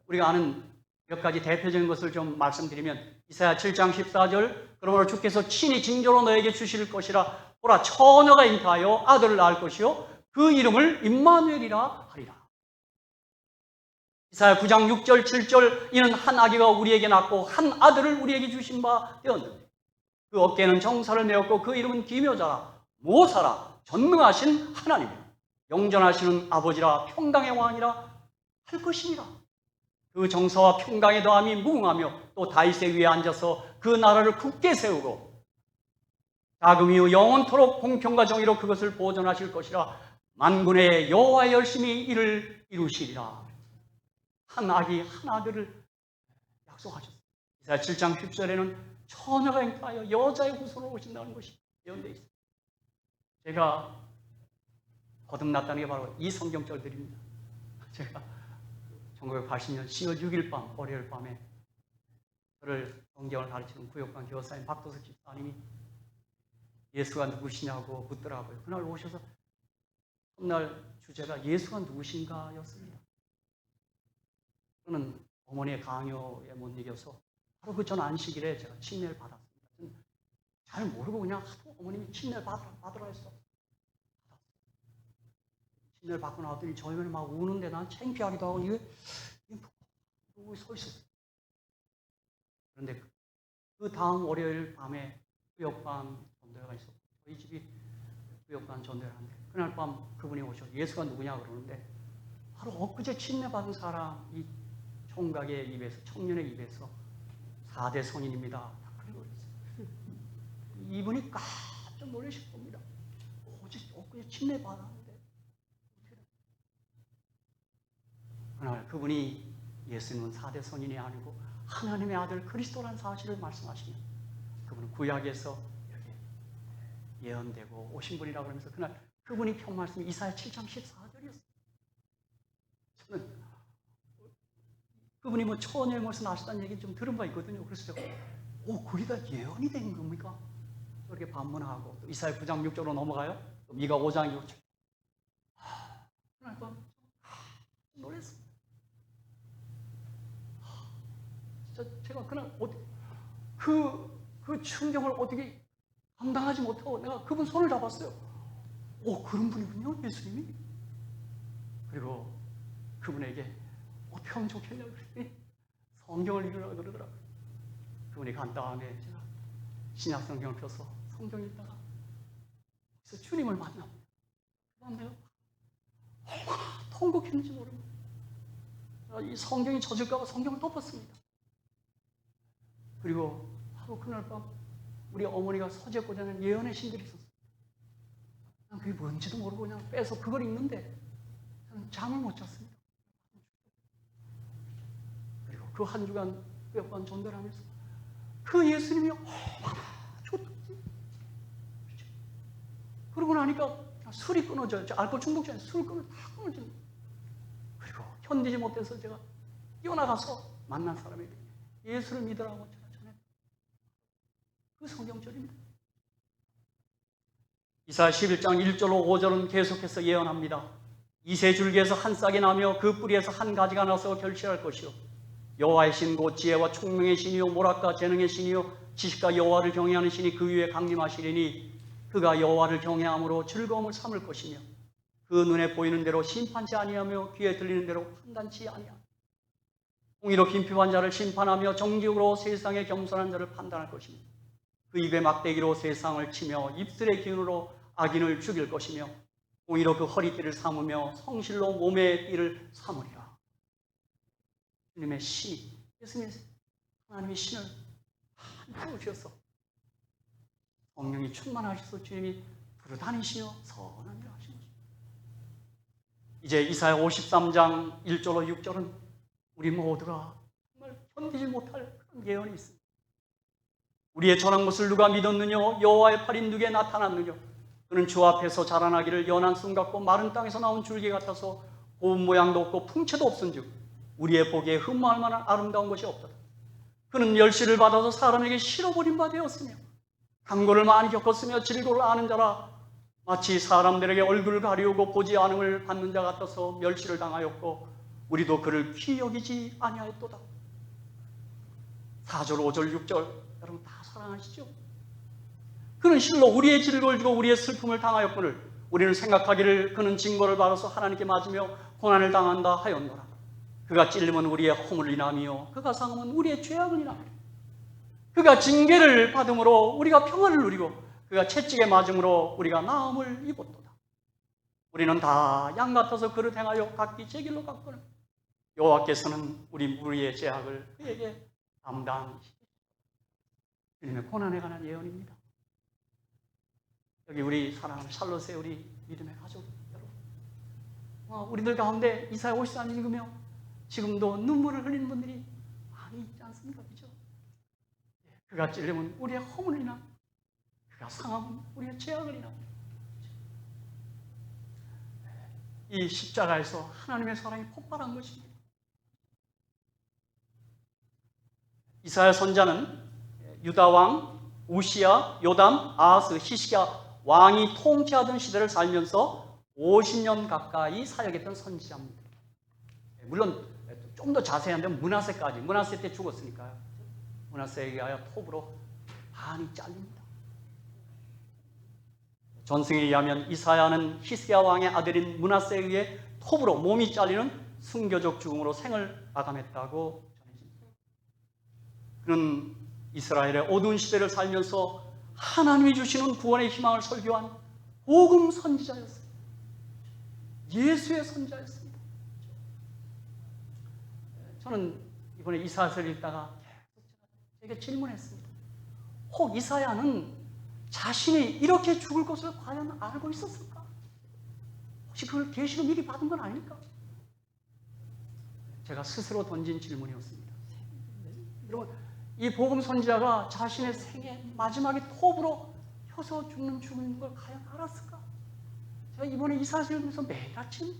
우리가 아는 몇 가지 대표적인 것을 좀 말씀드리면 이사야 7장 14절 그러므로 주께서 친히 징조로 너에게 주실 것이라. 보라 처녀가 잉태하여 아들을 낳을 것이요 그 이름을 임마누엘이라 하리라. 이사야 9장 6절 7절 이는 한 아기가 우리에게 낳고 한 아들을 우리에게 주신 바 되었는데 그 어깨에는 정사를 메었고 그 이름은 기묘자라 모사라 전능하신 하나님이라 영전하시는 아버지라 평강의 왕이라 할 것이니라. 그 정사와 평강의 더함이 무궁하며 또 다윗의 위에 앉아서 그 나라를 굳게 세우고 자금 이후 영원토록 공평과 정의로 그것을 보존하실 것이라. 만군의 여호와의 열심히 이를 이루시리라. 한 아기 한 아들을 약속하셨어요. 이사야 7장 10절에는 처녀가 잉태하여 여자의 후손으로 오신다는 것이 예언되어 있어요. 제가 거듭났다는 게 바로 이 성경절들입니다. 제가 1980년 10월 6일 밤, 월요일 밤에 저를 성경을 가르치는 구역관 교사님 박도석 집사님이 예수가 누구시냐고 묻더라고요. 그날 오셔서 첫날 주제가 예수가 누구신가 였습니다. 저는 어머니의 강요에 못 이겨서 바로 그 전 안식일에 제가 침례를 받았습니다. 저는 잘 모르고 그냥 하도 어머님이 침례를 받으라 했어. 침례를 받고 나왔더니 저희 어머니 막 우는데 난 창피하기도 하고 이게 서 있었어요. 그런데 그 다음 월요일 밤에 구역반 전도회가 있었고 저희 집이 구역반 전도회를 하는데 그날 밤 그분이 오셔 예수가 누구냐 그러는데 바로 엊그제 침례 받은 사람 이 총각의 입에서 청년의 입에서 4대 성인입니다. 그리고 이분이 깜짝 놀라실 겁니다. 엊그제 침례 받았는데 그날 그분이 예수님은 4대 성인이 아니고 하나님의 아들 그리스도라는 사실을 말씀하시면 그분은 구약에서 이렇게 예언되고 오신 분이라고 그러면서 그날 그분이 편 말씀이 이사야 7장 14절이었어요. 저는 그분이 뭐 처녀의 모습 나시다는 얘기 좀 들은 바 있거든요. 그래서 제가 그게 다 예언이 된 겁니까? 이렇게 반문하고 또 이사야 9장 6절로 넘어가요. 또 미가 5장 6절. 그날 밤 놀랐어요. 진짜 제가 그날 그 충격을 어떻게 감당하지 못하고 내가 그분 손을 잡았어요. 그런 분이군요, 예수님이. 그리고 그분에게 어떻게 하면 좋겠냐고 그랬더니 성경을 읽으라고 그러더라고요. 그분이 간 다음에 제가 신약 성경을 펴서 성경 읽다가 그래서 주님을 만납니다. 그다음 내가 얼마나 통곡했는지 모릅니다. 이 성경이 젖을까 봐 성경을 덮었습니다. 그리고 하루 그날 밤 우리 어머니가 서재 꽂아낸 예언의 신들이 있었어요. 난 그게 뭔지도 모르고 그냥 빼서 그걸 읽는데 저는 잠을 못 잤습니다. 그리고 그 한 주간 몇 번 전도를 하면서 그 예수님이 얼마나 좋던지. 그러고 나니까 술이 끊어져요. 알코올 중독자는 술 다 끊어져요. 그리고 견디지 못해서 제가 뛰어나가서 만난 사람에게 예수를 믿으라고 제가 전했어요. 그 성경절입니다. 이사야 11장 1절로 5절은 계속해서 예언합니다. 이새 줄기에서 한 싹이 나며 그 뿌리에서 한 가지가 나서 결실할 것이요 여호와의 신 곧 지혜와 총명의 신이요 모략과 재능의 신이요 지식과 여호와를 경외하는 신이 그 위에 강림하시리니 그가 여호와를 경외함으로 즐거움을 삼을 것이며 그 눈에 보이는 대로 심판치 아니하며 귀에 들리는 대로 판단치 아니하며 공의로 빈핍한 자를 심판하며 정직으로 세상에 겸손한 자를 판단할 것이며 그 입에 막대기로 세상을 치며 입술의 기운으로 악인을 죽일 것이며 공의로 그 허리띠를 삼으며 성실로 몸의 띠를 삼으리라. 주님의 신이 예수님 하나님의 신을 한 주셔서 성령이 충만하셔서 주님이 부르다니시며 선한 일을 하신 것입니다. 이제 이사야 53장 1절로 6절은 우리 모두가 정말 견디지 못할 그런 예언이 있습니다. 우리의 전한 것을 누가 믿었느냐? 여호와의 팔이 누구에 나타났느냐? 그는 주 앞에서 자라나기를 연한 순 같고 마른 땅에서 나온 줄기 같아서 고운 모양도 없고 풍채도 없은즉 우리의 보기에 흠모할 만한 아름다운 것이 없도다. 그는 멸시를 받아서 사람에게 실어버린 바 되었으며 강고를 많이 겪었으며 질고를 아는 자라 마치 사람들에게 얼굴을 가리우고 보지 않음을 받는 자 같아서 멸시를 당하였고 우리도 그를 귀히 여기지 아니하였도다. 4절, 5절, 6절 여러분 다 사랑하시죠? 그는 실로 우리의 질고를 주고 우리의 슬픔을 당하였거늘 우리는 생각하기를 그는 징벌을 받아서 하나님께 맞으며 고난을 당한다 하였노라. 그가 찔림은 우리의 허물을 인하며 그가 상함은 우리의 죄악을 인하며 그가 징계를 받음으로 우리가 평안을 누리고 그가 채찍에 맞음으로 우리가 나음을 입었도다. 우리는 다 양 같아서 그릇 행하여 각기 제 길로 갔거늘 여호와께서는 우리 무리의 죄악을 그에게 담당시키시다. 주님의 고난에 관한 예언입니다. 여기 우리 사랑하는 샬롯의 우리 믿음의 가족 여러분, 우리들 가운데 이사야 53장 읽으며 지금도 눈물을 흘리는 분들이 많이 있지 않습니까? 않습니까? 그죠? 그가 찔림은 우리의 허물을 인하, 그가 상함은 우리의 죄악을 인하. 이 십자가에서 하나님의 사랑이 폭발한 것입니다. 이사야 선자는 유다 왕 우시야, 요담, 아하스, 히스기야 왕이 통치하던 시대를 살면서 50년 가까이 사역했던 선지자입니다. 물론 좀 더 자세한데 므낫세까지, 므낫세 때 죽었으니까요. 므낫세에 의하여 톱으로 반이 잘립니다. 전승에 의하면 이사야는 히스기야 왕의 아들인 므낫세에 의해 톱으로 몸이 잘리는 순교적 죽음으로 생을 마감했다고 전해집니다. 그는 이스라엘의 어두운 시대를 살면서 하나님이 주시는 구원의 희망을 설교한 복음 선지자였어요. 예수의 선지자였습니다. 저는 이번에 이사야서를 읽다가 제게 질문했습니다. 혹 이사야는 자신이 이렇게 죽을 것을 과연 알고 있었을까? 혹시 그걸 계시로 미리 받은 건 아닐까? 제가 스스로 던진 질문이었습니다. 여러분, 이 복음 선지자가 자신의 생애 마지막에 톱으로 혀서 죽는 걸 과연 알았을까? 제가 이번에 이사야서를 읽으면서 매일 아침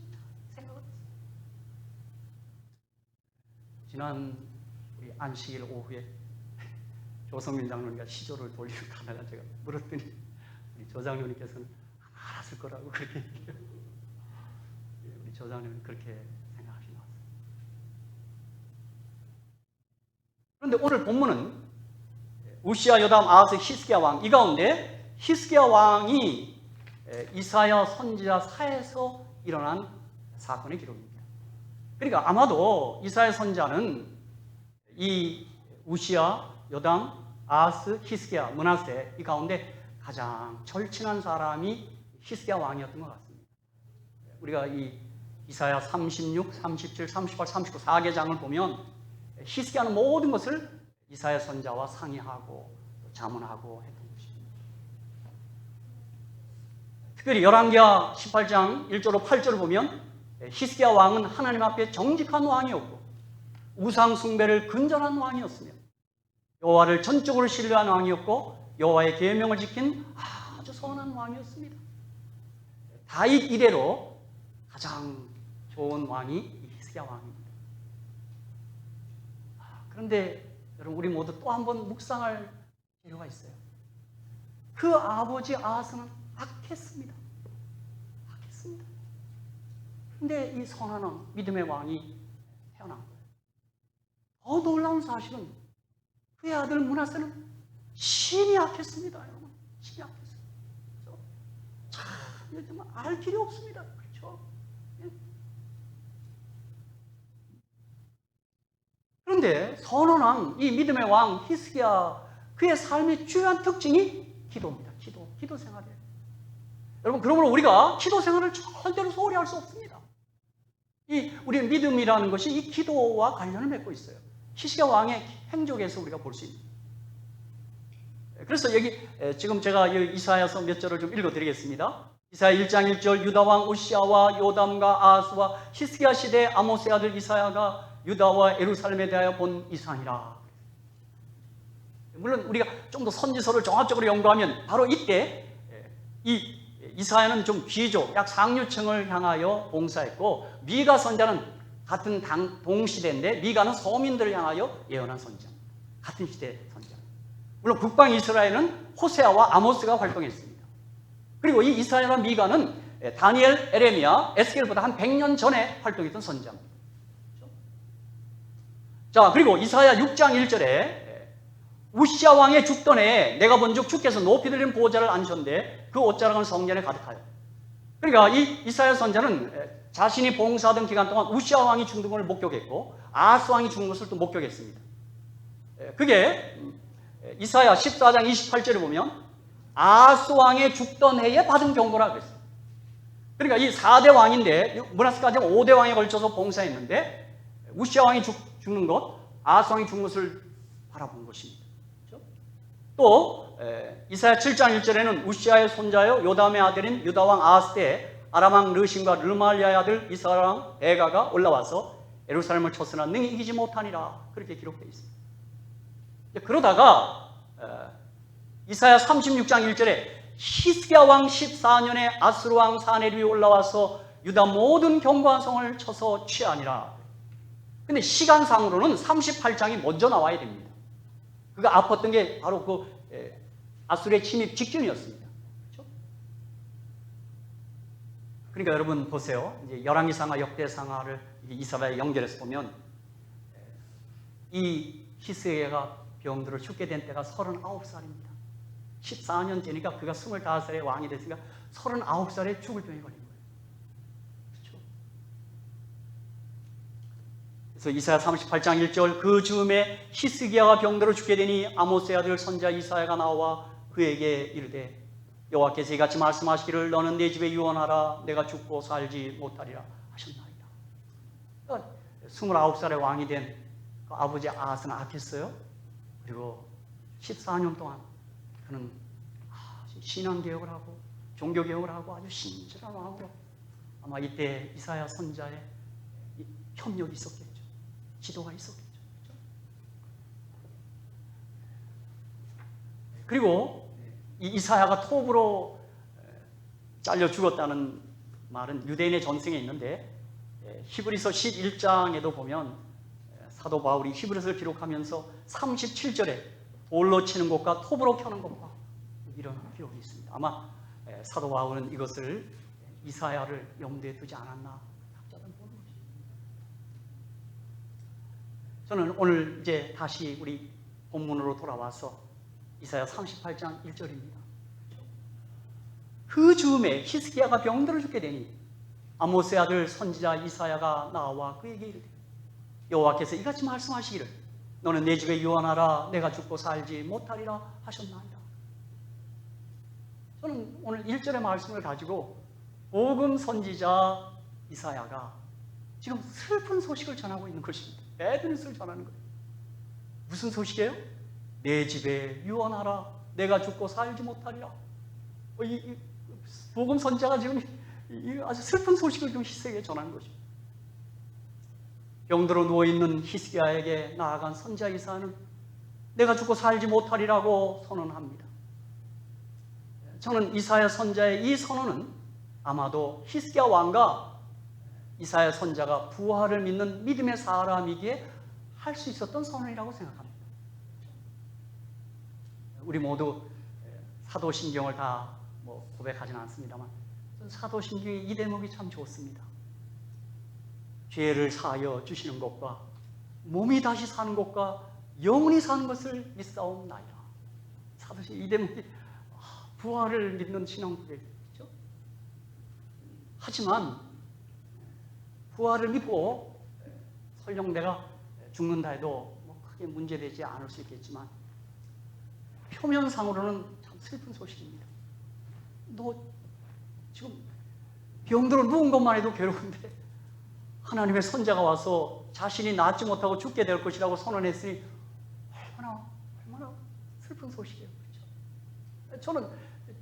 생각을 했어요. 지난 우리 안식일 오후에 조성민 장로님과 시조를 돌리고 가다가 제가 물었더니 우리 조장로님께서는 알았을 거라고 그렇게 얘기해요. 우리 조장로님은 그렇게 생각하신 것 같습니다. 그런데 오늘 본문은 우시야, 요담, 아하스, 히스기야 왕, 이 가운데 히스기야 왕이 이사야 선지자 사에서 일어난 사건의 기록입니다. 그러니까 아마도 이사야 선지자는 이 우시야, 요담, 아하스, 히스기야, 므낫세 이 가운데 가장 절친한 사람이 히스기야 왕이었던 것 같습니다. 우리가 이 이사야 36, 37, 38, 39 4계장을 보면 히스기야는 모든 것을 이사야 선지자와 상의하고 자문하고 했던 것입니다. 특별히 열왕기하 18장 1절로 8절을 보면 히스기야 왕은 하나님 앞에 정직한 왕이었고 우상 숭배를 근절한 왕이었으며 여호와를 전적으로 신뢰한 왕이었고 여호와의 계명을 지킨 아주 선한 왕이었습니다. 다윗 이래로 가장 좋은 왕이 이 히스기야 왕입니다. 그런데 여러분, 우리 모두 또 한 번 묵상할 필요가 있어요. 그 아버지 아하스는 악했습니다. 악했습니다. 근데 이 선한 믿음의 왕이 태어난 거예요. 더 놀라운 사실은 그의 아들 므낫세는 신이 악했습니다. 여러분, 신이 악했어요. 참, 정말 알 길이 없습니다. 그렇죠? 그런데 선한 왕, 이 믿음의 왕 히스기야, 그의 삶의 주요한 특징이 기도입니다. 기도 생활이에요. 여러분, 그러므로 우리가 기도 생활을 절대로 소홀히 할 수 없습니다. 우리의 믿음이라는 것이 이 기도와 관련을 맺고 있어요. 히스기야 왕의 행적에서 우리가 볼 수 있습니다. 그래서 여기 지금 제가 이사야서 몇 절을 좀 읽어드리겠습니다. 이사야 1장 1절, 유다 왕 우시야와 요담과 아하스와 히스기야 시대 아모스의 아들 이사야가 유다와 예루살렘에 대하여 본 이상이라. 물론 우리가 좀 더 선지서를 종합적으로 연구하면 바로 이때 이 이사야는 좀 귀족, 약 상류층을 향하여 봉사했고 미가 선자는 같은 동시대인데 미가는 서민들을 향하여 예언한 선자, 같은 시대 선자. 물론 북방 이스라엘은 호세아와 아모스가 활동했습니다. 그리고 이 이사야와 미가는 다니엘, 에레미야, 에스겔보다 한 100년 전에 활동했던 선자입니다. 자, 그리고 이사야 6장 1절에 우시야 왕의 죽던 해에 내가 본즉 주께서 높이 들린 보좌를 앉으셨는데 그 옷자락은 성전에 가득하여. 그러니까 이 이사야 선자는 자신이 봉사하던 기간 동안 우시야 왕이 죽는 것을 목격했고 아하스 왕이 죽는 것을 또 목격했습니다. 그게 이사야 14장 28절에 보면 아하스 왕의 죽던 해에 받은 경고라고 했어요. 그러니까 이 4대 왕인데 므낫세까지 5대 왕에 걸쳐서 봉사했는데 우시야 왕이 죽는 것, 아하스 왕이 죽는 것을 바라본 것입니다. 그렇죠? 또 이사야 7장 1절에는 우시야의 손자요 요담의 아들인 유다 왕 아하스 때 아람 왕 르신과 르말리아의 아들 이스라엘 왕 에가가 올라와서 예루살렘을 쳤으나 능히 이기지 못하니라. 그렇게 기록되어 있습니다. 그러다가 이사야 36장 1절에 히스기야 왕 14년에 아수르 왕 사네립이 올라와서 유다 모든 견고한 성을 쳐서 취하니라. 근데 시간상으로는 38장이 먼저 나와야 됩니다. 그가 아팠던 게 바로 그 아수르의 침입 직전이었습니다. 그렇죠? 그러니까 여러분 보세요. 이제 열왕기상하 역대상하를 이사야에 연결해서 보면 이 히스기야가 병들어 죽게 된 때가 39살입니다. 14년째니까 그가 25살에 왕이 됐으니까 39살에 죽을 병이 걸린 거예요. 그렇죠? 그래서 이사야 38장 1절 그 즈음에 히스기야가 병들어 죽게 되니 아모스의 아들 선지자 이사야가 나와 그에게 이르되 여호와께서 이같이 말씀하시기를 너는 내 집에 유언하라 내가 죽고 살지 못하리라 하셨나이다. 그러니까 29살에 왕이 된 그 아버지 아하스는 악했어요. 그리고 14년 동안 그는 신앙개혁을 하고 종교개혁을 하고 아주 신실한 왕으로 아마 이때 이사야 선지자의 협력이 있었겠죠. 지도가 있었겠죠. 그렇죠? 그리고 이 이사야가 톱으로 잘려 죽었다는 말은 유대인의 전승에 있는데 히브리서 11장에도 보면 사도 바울이 히브리서를 기록하면서 37절에 돌로 치는 것과 톱으로 켜는 것과 이런 기록이 있습니다. 아마 사도 바울은 이것을 이사야를 염두에 두지 않았나 학자들은 보는 것입니다. 저는 오늘 이제 다시 우리 본문으로 돌아와서 이사야 38장 1절입니다. 그 즈음에 히스기야가 병들어 죽게 되니 아모스의 아들 선지자 이사야가 나와 그에게 이르되 여호와께서 이같이 말씀하시기를 너는 내 집에 유언하라 내가 죽고 살지 못하리라 하셨나이다. 저는 오늘 1절의 말씀을 가지고 복음 선지자 이사야가 지금 슬픈 소식을 전하고 있는 것입니다. 배드뉴스를 전하는 거예요. 무슨 소식이에요? 내 집에 유언하라 내가 죽고 살지 못하리라. 이 복음 선지자가 지금 아주 슬픈 소식을 좀 히스기야에게 전하는 것입니다. 병들어 누워있는 히스기야에게 나아간 선지자 이사야는 내가 죽고 살지 못하리라고 선언합니다. 저는 이사야 선지자의 이 선언은 아마도 히스기야 왕과 이사야 선지자가 부활을 믿는 믿음의 사람이기에 할 수 있었던 선언이라고 생각합니다. 우리 모두 사도신경을 다 고백하지는 않습니다만 사도신경의 이 대목이 참 좋습니다. 죄를 사하여 주시는 것과 몸이 다시 사는 것과 영원히 사는 것을 믿사옵나이다. 사도신경 이 대목이 부활을 믿는 신앙 고백이죠. 하지만 부활을 믿고 설령 내가 죽는다 해도 크게 문제되지 않을 수 있겠지만 표면상으로는 참 슬픈 소식입니다. 너 지금 병들어 누운 것만 해도 괴로운데 하나님의 선자가 와서 자신이 낫지 못하고 죽게 될 것이라고 선언했으니 얼마나 슬픈 소식이에요. 그렇죠? 저는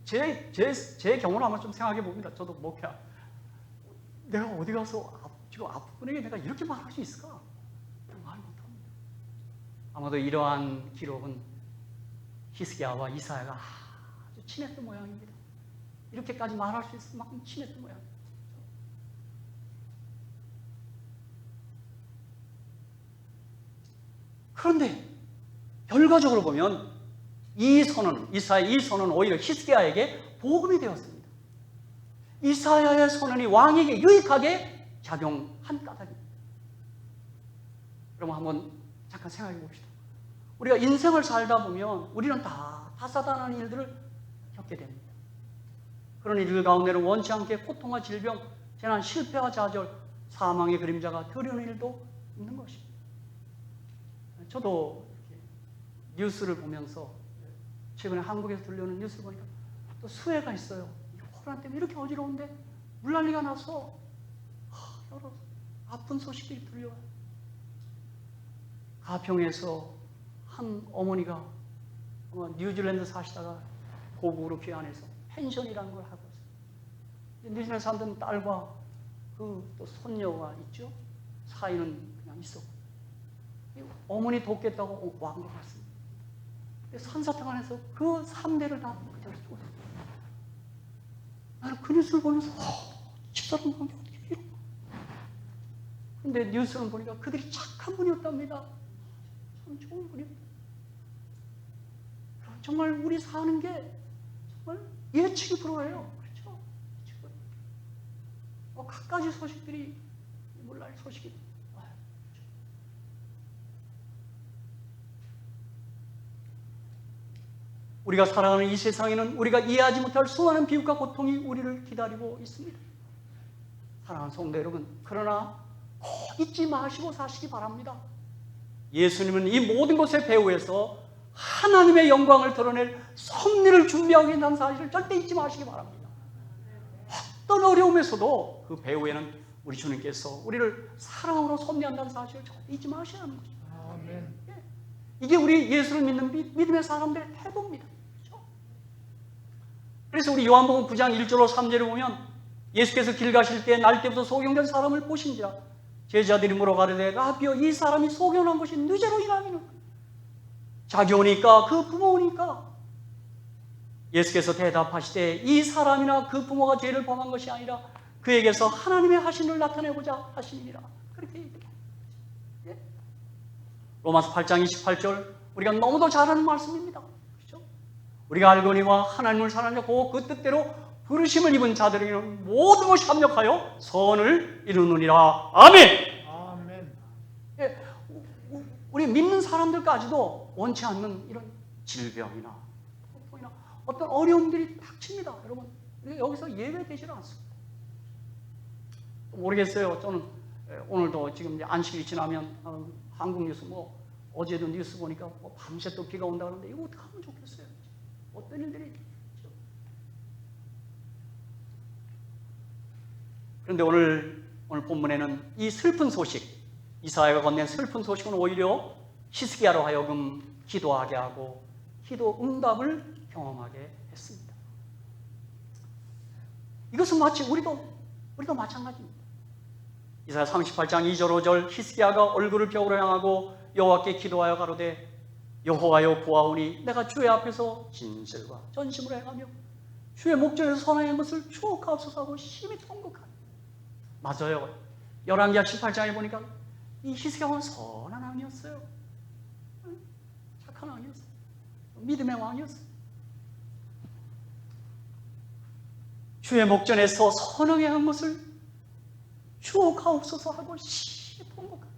제 경우를 한번 좀 생각해 봅니다. 저도 목회야. 내가 어디 가서 지금 아픈 분에게 내가 이렇게 말할 수 있을까? 말 못합니다. 아마도 이러한 기록은 히스기야와 이사야가 아주 친했던 모양입니다. 이렇게까지 말할 수 있을 만큼 친했던 모양입니다. 그런데 결과적으로 보면 이사야의 이 선언은 오히려 히스기야에게 복음이 되었습니다. 이사야의 선언이 왕에게 유익하게 작용한 까닭입니다. 그럼 한번 잠깐 생각해 봅시다. 우리가 인생을 살다 보면 우리는 다 다사다난 일들을 겪게 됩니다. 그런 일들 가운데는 원치 않게 고통과 질병, 재난, 실패와 좌절, 사망의 그림자가 들여오는 일도 있는 것입니다. 저도 뉴스를 보면서 최근에 한국에서 들려오는 뉴스를 보니까 또 수해가 있어요. 코로나 때문에 이렇게 어지러운데 물난리가 나서 여러 아픈 소식들이 들려와요. 가평에서 한 어머니가 뉴질랜드 사시다가 고국으로 귀환해서 펜션이라는 걸 하고 있어요. 뉴질랜드 사람들은 딸과 그 또 손녀가 있죠. 사이는 그냥 있었고 어머니 돕겠다고 왕 것 같습니다. 산사태 안에서 그 3대를 다 그대로 죽었어요. 나는 그 뉴스를 보면서 집사람 관계 어떻게 이런 거. 근데 뉴스를 보니까 그들이 착한 분이었답니다. 참 좋은 분이었다. 정말 우리 사는 게 정말 예측이 불허해요. 그렇죠? 갖가지 소식들이 몰랄 소식이 와요. 그렇죠? 우리가 살아가는 이 세상에는 우리가 이해하지 못할 수많은 비극과 고통이 우리를 기다리고 있습니다. 사랑하는 성도 여러분, 그러나 꼭 잊지 마시고 사시기 바랍니다. 예수님은 이 모든 것의 배후에서 하나님의 영광을 드러낼 섭리를 준비하고 있다는 사실을 절대 잊지 마시기 바랍니다. 어떤 어려움에서도 그 배후에는 우리 주님께서 우리를 사랑으로 섭리한다는 사실을 절대 잊지 마셔야 하는 거죠. 아멘. 이게 우리 예수를 믿는 믿음의 사람들의 태도입니다. 그렇죠? 그래서 우리 요한복음 9장 1절로 3절을 보면 예수께서 길 가실 때 날때부터 소경된 사람을 보신지라 제자들이 물어가르되 라비여 이 사람이 소경한 것이 누제로 인하이는 자기 오니까 그 부모 오니까 예수께서 대답하시되 이 사람이나 그 부모가 죄를 범한 것이 아니라 그에게서 하나님의 하신을 나타내고자 하시니라. 그렇게 얘기해요. 예? 로마서 8장 28절 우리가 너무도 잘 아는 말씀입니다. 그렇죠? 우리가 알거니와 하나님을 사랑하며 그 뜻대로 부르심을 입은 자들에게는 모든 것이 합력하여 선을 이루느니라. 아멘. 아멘. 예, 우리 믿는 사람들까지도 원치 않는 이런 질병이나 고통이나 어떤 어려움들이 닥칩니다. 여러분, 여기서 예외되지는 않습니다. 모르겠어요. 저는 오늘도 지금 이제 안식일이 지나면 한국 뉴스 어제도 뉴스 보니까 밤새 또 비가 온다 그러는데 이거 어떻게 하면 좋겠어요? 어떤 일들이 있죠? 그런데 오늘 본문에는 이 슬픈 소식, 이사야가 건넨 슬픈 소식은 오히려 히스기야로 하여금 기도하게 하고 기도 응답을 경험하게 했습니다. 이것은 마치 우리도 마찬가지입니다. 이사야 38장 2절 5절 히스기야가 얼굴을 벽으로 향하고 여호와께 기도하여 가로되 여호와여 구하오니 내가 주의 앞에서 진실과 전심으로 행하며 주의 목전에서 선행한 것을 추억하옵소서 하고 심히 통곡하니 맞아요. 열왕기하 18장에 보니까 이 히스기야는 선한 왕이었어요. 착한 왕이었어요. 믿음의 왕이었어요. 주의 목전에서 선하게 한 것을 추억하옵소서 하고 심히 통곡하니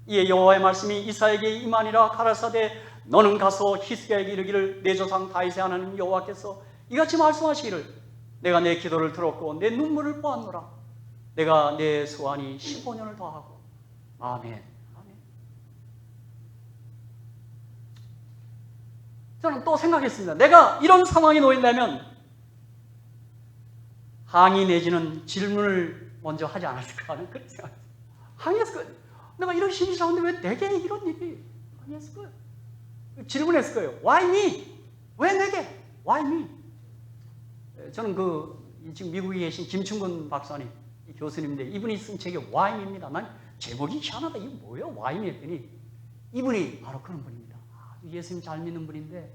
이에 여호와의 말씀이 이사야에게 임하니라. 가라사대 너는 가서 히스기야에게 이르기를 내 조상 다윗의 하나님 여호와께서 이같이 말씀하시기를 내가 내 기도를 들었고 내 눈물을 보았노라. 내가 내 소원이 15년을 더하고 아멘. 아멘. 저는 또 생각했습니다. 내가 이런 상황에 놓인다면 항의 내지는 질문을 먼저 하지 않았을까 하는 그런 생각이었어요. 항의했을 거예요. 내가 이런 심리 상황인데 왜 내게 이런 일이 항의했을 거예요. 질문했을 거예요. Why me? 왜 내게? Why me? 저는 지금 미국에 계신 김충근 박사님 교수님인데 이분이 쓴 책이 Why me입니다. 난 제목이 희한하다. 이게 뭐예요? Why me 했더니 이분이 바로 그런 분입니다. 예수님 잘 믿는 분인데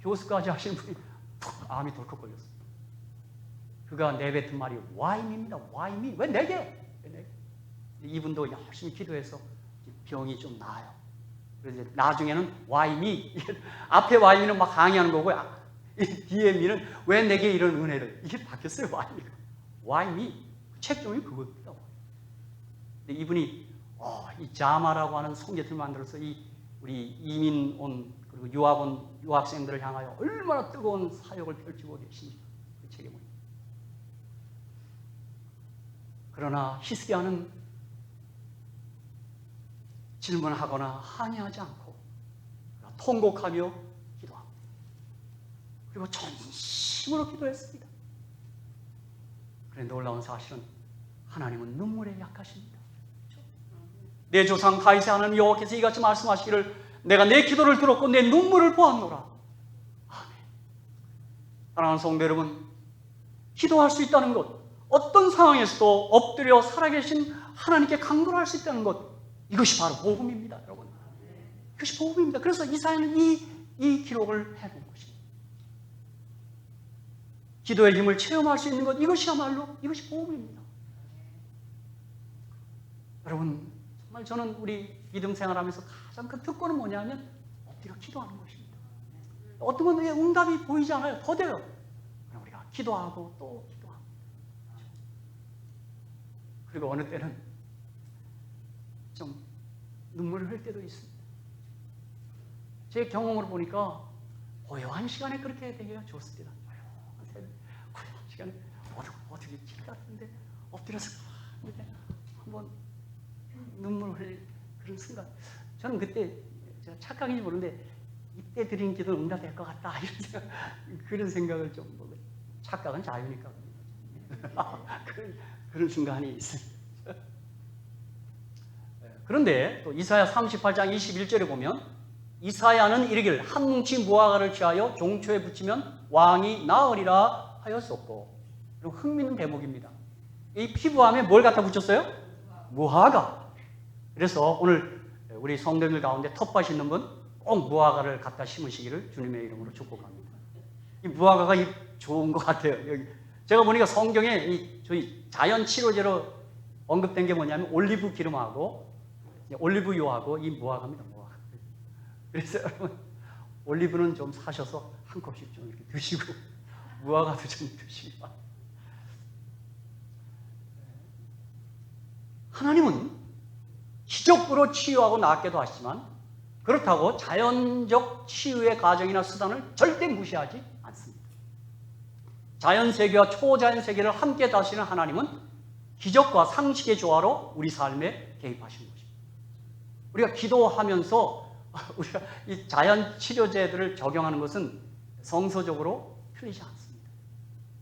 교수까지 하시는 분이 암이 덜컥 걸렸어요. 그가 내뱉은 말이 Why me입니다. Why me? 왜 내게? 왜 내게? 이분도 열심히 기도해서 병이 좀 나아요. 그래서 나중에는 Why me? 앞에 Why me는 막 강의하는 거고요. 뒤에 me는 왜 내게 이런 은혜를? 이게 바뀌었어요. Why me? Why me? 책 종이 그겁니다. 근데 이분이 이 자마라고 하는 송계틀을 만들어서 우리 이민 온 그리고 유학 온 유학생들을 향하여 얼마나 뜨거운 사역을 펼치고 계신지 그 책에 보니. 그러나 히스기야는 질문하거나 항의하지 않고 통곡하며 기도합니다. 그리고 전심으로 기도했습니다. 그런데 놀라운 사실은 하나님은 눈물에 약하십니다. 내 조상 다윗의 하나님 여호와께서 이같이 말씀하시기를 내가 내 기도를 들었고 내 눈물을 보았노라. 아멘. 사랑하는 성도 여러분, 기도할 수 있다는 것, 어떤 상황에서도 엎드려 살아계신 하나님께 강구할 수 있다는 것, 이것이 바로 복음입니다. 여러분, 이것이 복음입니다. 그래서 이사야는 이 기록을 해놓은 것입니다. 기도의 힘을 체험할 수 있는 것, 이것이야말로 이것이 복음입니다. 여러분, 정말 저는 우리 믿음 생활하면서 가장 큰 특권은 뭐냐면 엎드려 기도하는 것입니다. 어떤 건 응답이 보이지 않아요. 더뎌요. 그럼 우리가 기도하고 또 기도하고. 그리고 어느 때는 좀 눈물을 흘릴 때도 있습니다. 제 경험으로 보니까 고요한 시간에 그렇게 되기가 좋습니다. 고요한 시간에 어떻게 길 같은데 엎드려서 이렇게 한번 눈물을 흘릴 그런 순간. 저는 그때 제가 착각인지 모르는데 이때 드린 기도는 응답될 것 같다 그런 생각을 좀 착각은 자유니까 그런 순간이 있습니다. 그런데 또 이사야 38장 21절에 보면 이사야는 이르기를 한 뭉치 무화과를 취하여 종초에 붙이면 왕이 나으리라 하였었고. 그리고 흥미있는 대목입니다. 이 피부암에 뭘 갖다 붙였어요? 무화과. 그래서 오늘 우리 성도들 가운데 텃밭 있는 분 꼭 무화과를 갖다 심으시기를 주님의 이름으로 축복합니다. 이 무화과가 좋은 것 같아요. 여기 제가 보니까 성경에 저희 자연 치료제로 언급된 게 뭐냐면 올리브 기름하고 올리브유하고 이 무화과입니다. 무화과. 그래서 여러분 올리브는 좀 사셔서 한 컵씩 좀 이렇게 드시고 무화과도 좀 드시기 바랍니다. 하나님은 기적으로 치유하고 낫게도 하시지만 그렇다고 자연적 치유의 과정이나 수단을 절대 무시하지 않습니다. 자연세계와 초자연세계를 함께 다스리는 하나님은 기적과 상식의 조화로 우리 삶에 개입하시는 것입니다. 우리가 기도하면서 우리가 이 자연 치료제들을 적용하는 것은 성서적으로 틀리지 않습니다.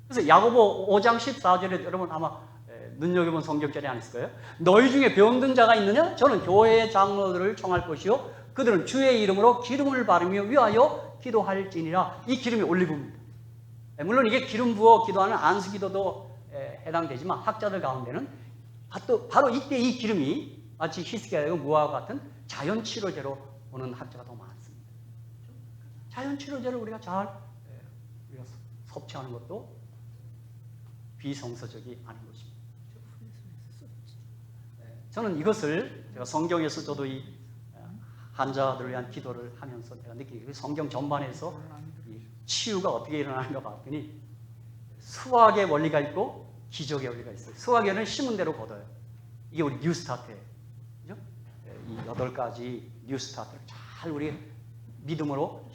그래서 야고보 5장 14절에 여러분 아마 눈여겨본 성경절이 아니었을 거예요. 너희 중에 병든 자가 있느냐? 저는 교회의 장로들을 청할 것이요 그들은 주의 이름으로 기름을 바르며 위하여 기도할지니라. 이 기름이 올리브입니다. 물론 이게 기름 부어 기도하는 안수기도도 해당되지만 학자들 가운데는 바로 이때 이 기름이 마치 히스기야의 무화과 같은 자연 치료제로 보는 학자가 더 많습니다. 자연 치료제를 우리가 우리가 섭취하는 것도 비성서적이 아닌 것입니다. 저는 이것을 제가 성경에서 저도 이 환자들을 위한 기도를 하면서 내가 느끼게 성경 전반에서 이 치유가 어떻게 일어나는가 봤더니 수학의 원리가 있고 기적의 원리가 있어요. 수학에는 심은 대로 거둬요. 이게 우리 뉴스타트예요. 그죠? 이 8가지 뉴스타트를 잘 우리 믿음으로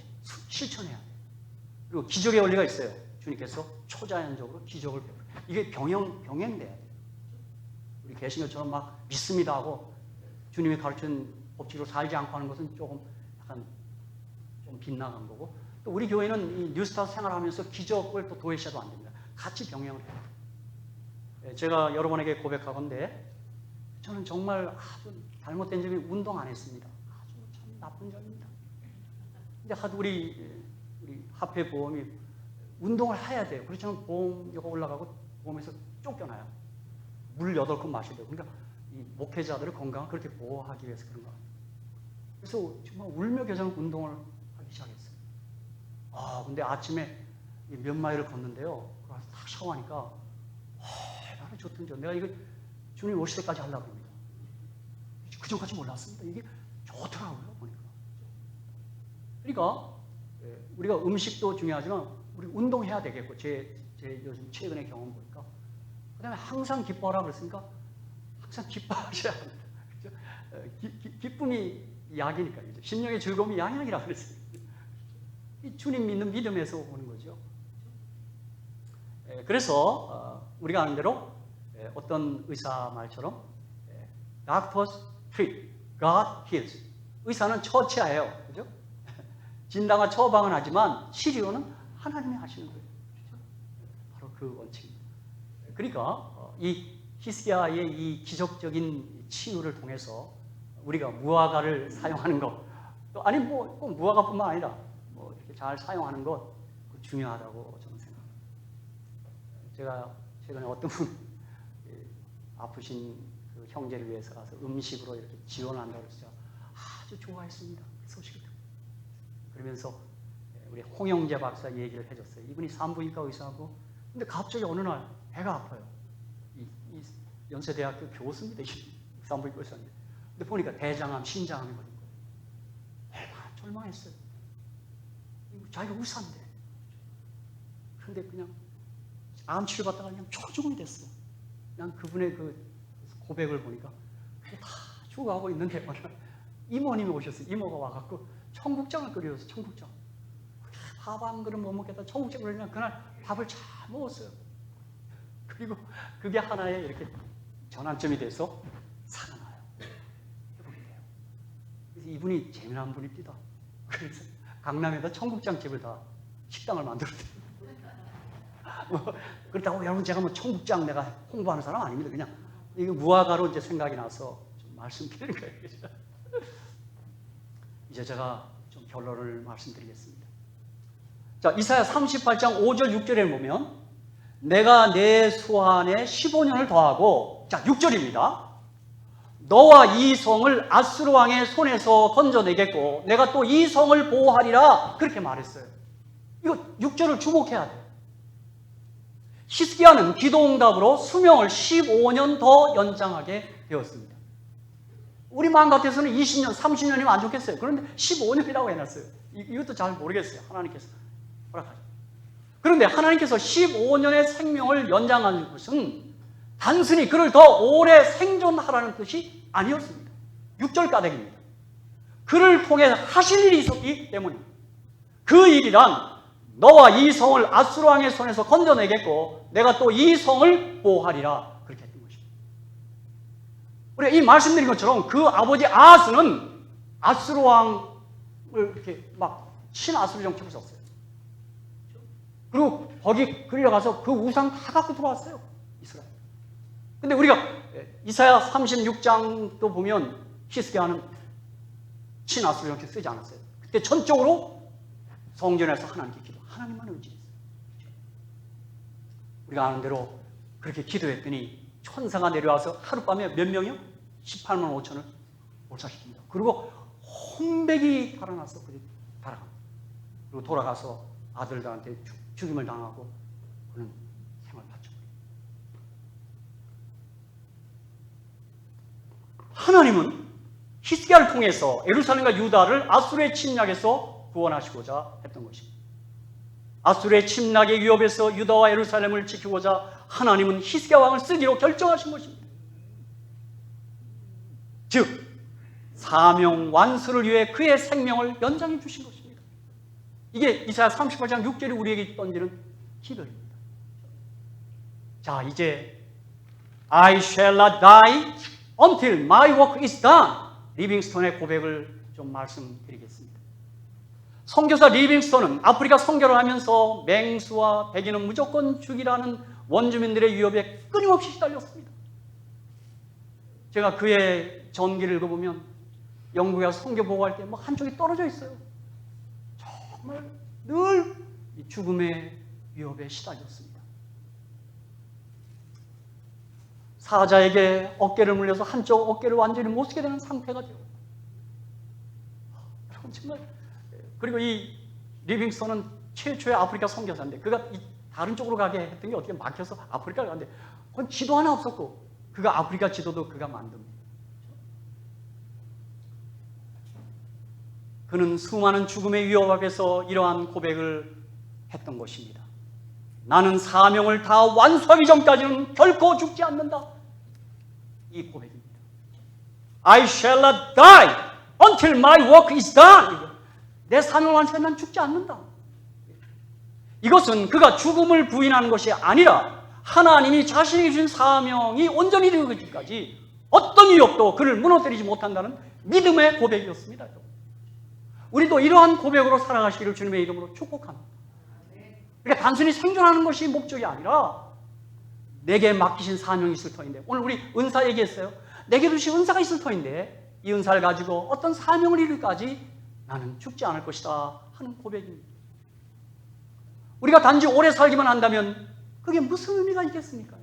실천해야 돼요. 그리고 기적의 원리가 있어요. 주님께서 초자연적으로 기적을 베풀어요. 이게 병행돼야 돼요. 우리 개신교처럼 막 믿습니다 하고 주님이 가르친 법칙으로 살지 않고 하는 것은 조금 약간 좀 빗나간 거고, 또 우리 교회는 이 뉴스타트 생활하면서 기적을 또 도외시해도 안 됩니다. 같이 병행을 해요. 제가 여러분에게 고백하건대 저는 정말 아주 잘못된 점이 운동 안 했습니다. 아주 참 나쁜 점입니다. 근데 하도 우리 화폐보험이 운동을 해야 돼요. 그렇지만 보험료가 올라가고 보험에서 쫓겨나요. 물 8컵 마셔야 돼요. 그러니까 이 목회자들의 건강을 그렇게 보호하기 위해서 그런 거 같아요. 그래서 정말 울며 겨자는 운동을 하기 시작했어요. 근데 아침에 몇 마일을 걷는데요. 그래서 딱 샤워하니까 나는 좋던지 내가 이거 주님 오실 때까지 하려고 합니다. 그 전까지 몰랐습니다. 이게 좋더라고요, 보니까. 그러니까 우리가 음식도 중요하지만 우리 운동해야 되겠고, 제 요즘 최근의 경험 보니까. 그 다음에 항상 기뻐하라 그랬으니까 항상 기뻐하셔야 합니다. 그렇죠? 기쁨이 약이니까. 그렇죠? 심령의 즐거움이 양약이라 그랬어요. 이 주님 믿는 믿음에서 오는 거죠. 그래서 우리가 아는 대로 어떤 의사 말처럼 Doctors treat, God heals. 의사는 처치하예요. 그죠? 진단과 처방은 하지만 치료는 하나님이 하시는 거예요. 그렇죠? 바로 그 원칙입니다. 그러니까 이 히스기야의 이 기적적인 치유를 통해서 우리가 무화과를 사용하는 것, 또 아니 꼭 무화과뿐만 아니라 이렇게 잘 사용하는 것 중요하다고 저는 생각합니다. 제가 최근에 어떤 분 아프신 그 형제를 위해서 가서 음식으로 이렇게 지원한다고 해서 아주 좋아했습니다. 그래서 그러면서 우리 홍영재 박사 얘기를 해줬어요. 이분이 산부인과 의사하고 근데 갑자기 어느 날 배가 아파요. 이 연세대학교 교수입니다. 산부인과 의사인데. 근데 보니까 대장암, 신장암이 걸린 거예요. 얼마나 절망했어요. 자기가 의사인데. 그런데 그냥 암 치료받다가 그냥 초중이 됐어. 그냥 그분의 그 고백을 보니까 그게 다 죽어가고 있는데 어느 날 이모님이 오셨어요. 이모가 와갖고 청국장을 끓여줘서 청국장. 밥 한 그릇 못 먹겠다. 청국장을 그냥 그날 밥을 잘 먹었어요. 그리고 그게 하나의 이렇게 전환점이 돼서 살아나요. 회복이 돼요. 그래서 이분이 재미난 분입니다. 그래서 강남에다 청국장 집을 다 식당을 만들었대요. 그렇다고 여러분 제가 뭐 청국장 내가 홍보하는 사람 아닙니다. 그냥 이거 무화과로 이제 생각이 나서 좀 말씀드리는 거예요. 이제 제가 좀 결론을 말씀드리겠습니다. 자, 이사야 38장 5절 6절에 보면 내가 내 수완에 15년을 더하고 자 6절입니다. 너와 이 성을 아수르 왕의 손에서 건져내겠고 내가 또 이 성을 보호하리라 그렇게 말했어요. 이거 6절을 주목해야 돼요. 히스기야는 기도응답으로 수명을 15년 더 연장하게 되었습니다. 우리 마음 같아서는 20년, 30년이면 안 좋겠어요. 그런데 15년이라고 해놨어요. 이것도 잘 모르겠어요. 하나님께서 허락하죠. 그런데 하나님께서 15년의 생명을 연장하는 것은 단순히 그를 더 오래 생존하라는 뜻이 아니었습니다. 6절 까닭입니다. 그를 통해 하실 일이 있었기 때문입니다. 그 일이란 너와 이 성을 아수르 왕의 손에서 건져내겠고 내가 또 이 성을 보호하리라 그렇게 했던 것입니다. 우리가 이 말씀드린 것처럼 그 아버지 아하스는 아수르 왕을 이렇게 막 친아수르 정책을 썼어요. 그리고 거기 끌려가서 그 우상 다 갖고 들어왔어요. 이스라엘. 근데 우리가 이사야 36장도 보면 히스기야는 친아수르 정책 쓰지 않았어요. 그때 전적으로 성전에서 하나님께 기도, 하나님만 의지했어요. 우리가 아는 대로 그렇게 기도했더니 천사가 내려와서 하룻밤에 몇 명이요? 18만 5천을 몰살시킵니다. 그리고 홍백이 달아나서 달아갑니다. 그리고 돌아가서 아들들한테 죽임을 당하고 그는 생을 바쳐버립니다. 하나님은 히스기야를 통해서 예루살렘과 유다를 아수르의 침략에서 구원하시고자 했던 것입니다. 아수르의 침략의 위협에서 유다와 예루살렘을 지키고자 하나님은 히스기야 왕을 쓰기로 결정하신 것입니다. 즉 사명 완수를 위해 그의 생명을 연장해 주신 것입니다. 이게 이사야 38장 6절이 우리에게 던지는 기도입니다. 자, 이제 I shall not die until my work is done. 리빙스톤의 고백을 좀 말씀드리겠습니다. 선교사 리빙스톤은 아프리카 선교를 하면서 맹수와 백인은 무조건 죽이라는 원주민들의 위협에 끊임없이 시달렸습니다. 제가 그의 전기를 읽어보면 영국에 선교 보고할 때 뭐 한쪽이 떨어져 있어요. 정말 늘 죽음의 위협에 시달렸습니다. 사자에게 어깨를 물려서 한쪽 어깨를 완전히 못 쓰게 되는 상태가 되어요. 정말. 그리고 이 리빙스톤은 최초의 아프리카 선교사인데 그가 다른 쪽으로 가게 했던 게 어떻게 막혀서 아프리카를 갔는데 그건 지도 하나 없었고 그가 아프리카 지도도 그가 만듭니다. 그는 수많은 죽음의 위협 앞에서 이러한 고백을 했던 것입니다. 나는 사명을 다 완수하기 전까지는 결코 죽지 않는다. 이 고백입니다. I shall not die until my work is done. 내 사명을 완수하면 난 죽지 않는다. 이것은 그가 죽음을 부인하는 것이 아니라 하나님이 자신에게 주신 사명이 온전히 이루어지기까지 어떤 위협도 그를 무너뜨리지 못한다는 믿음의 고백이었습니다. 우리도 이러한 고백으로 살아가시기를 주님의 이름으로 축복합니다. 그러니까 단순히 생존하는 것이 목적이 아니라 내게 맡기신 사명이 있을 터인데 오늘 우리 은사 얘기했어요. 내게 주신 은사가 있을 터인데 이 은사를 가지고 어떤 사명을 이루기까지 나는 죽지 않을 것이다 하는 고백입니다. 우리가 단지 오래 살기만 한다면 그게 무슨 의미가 있겠습니까?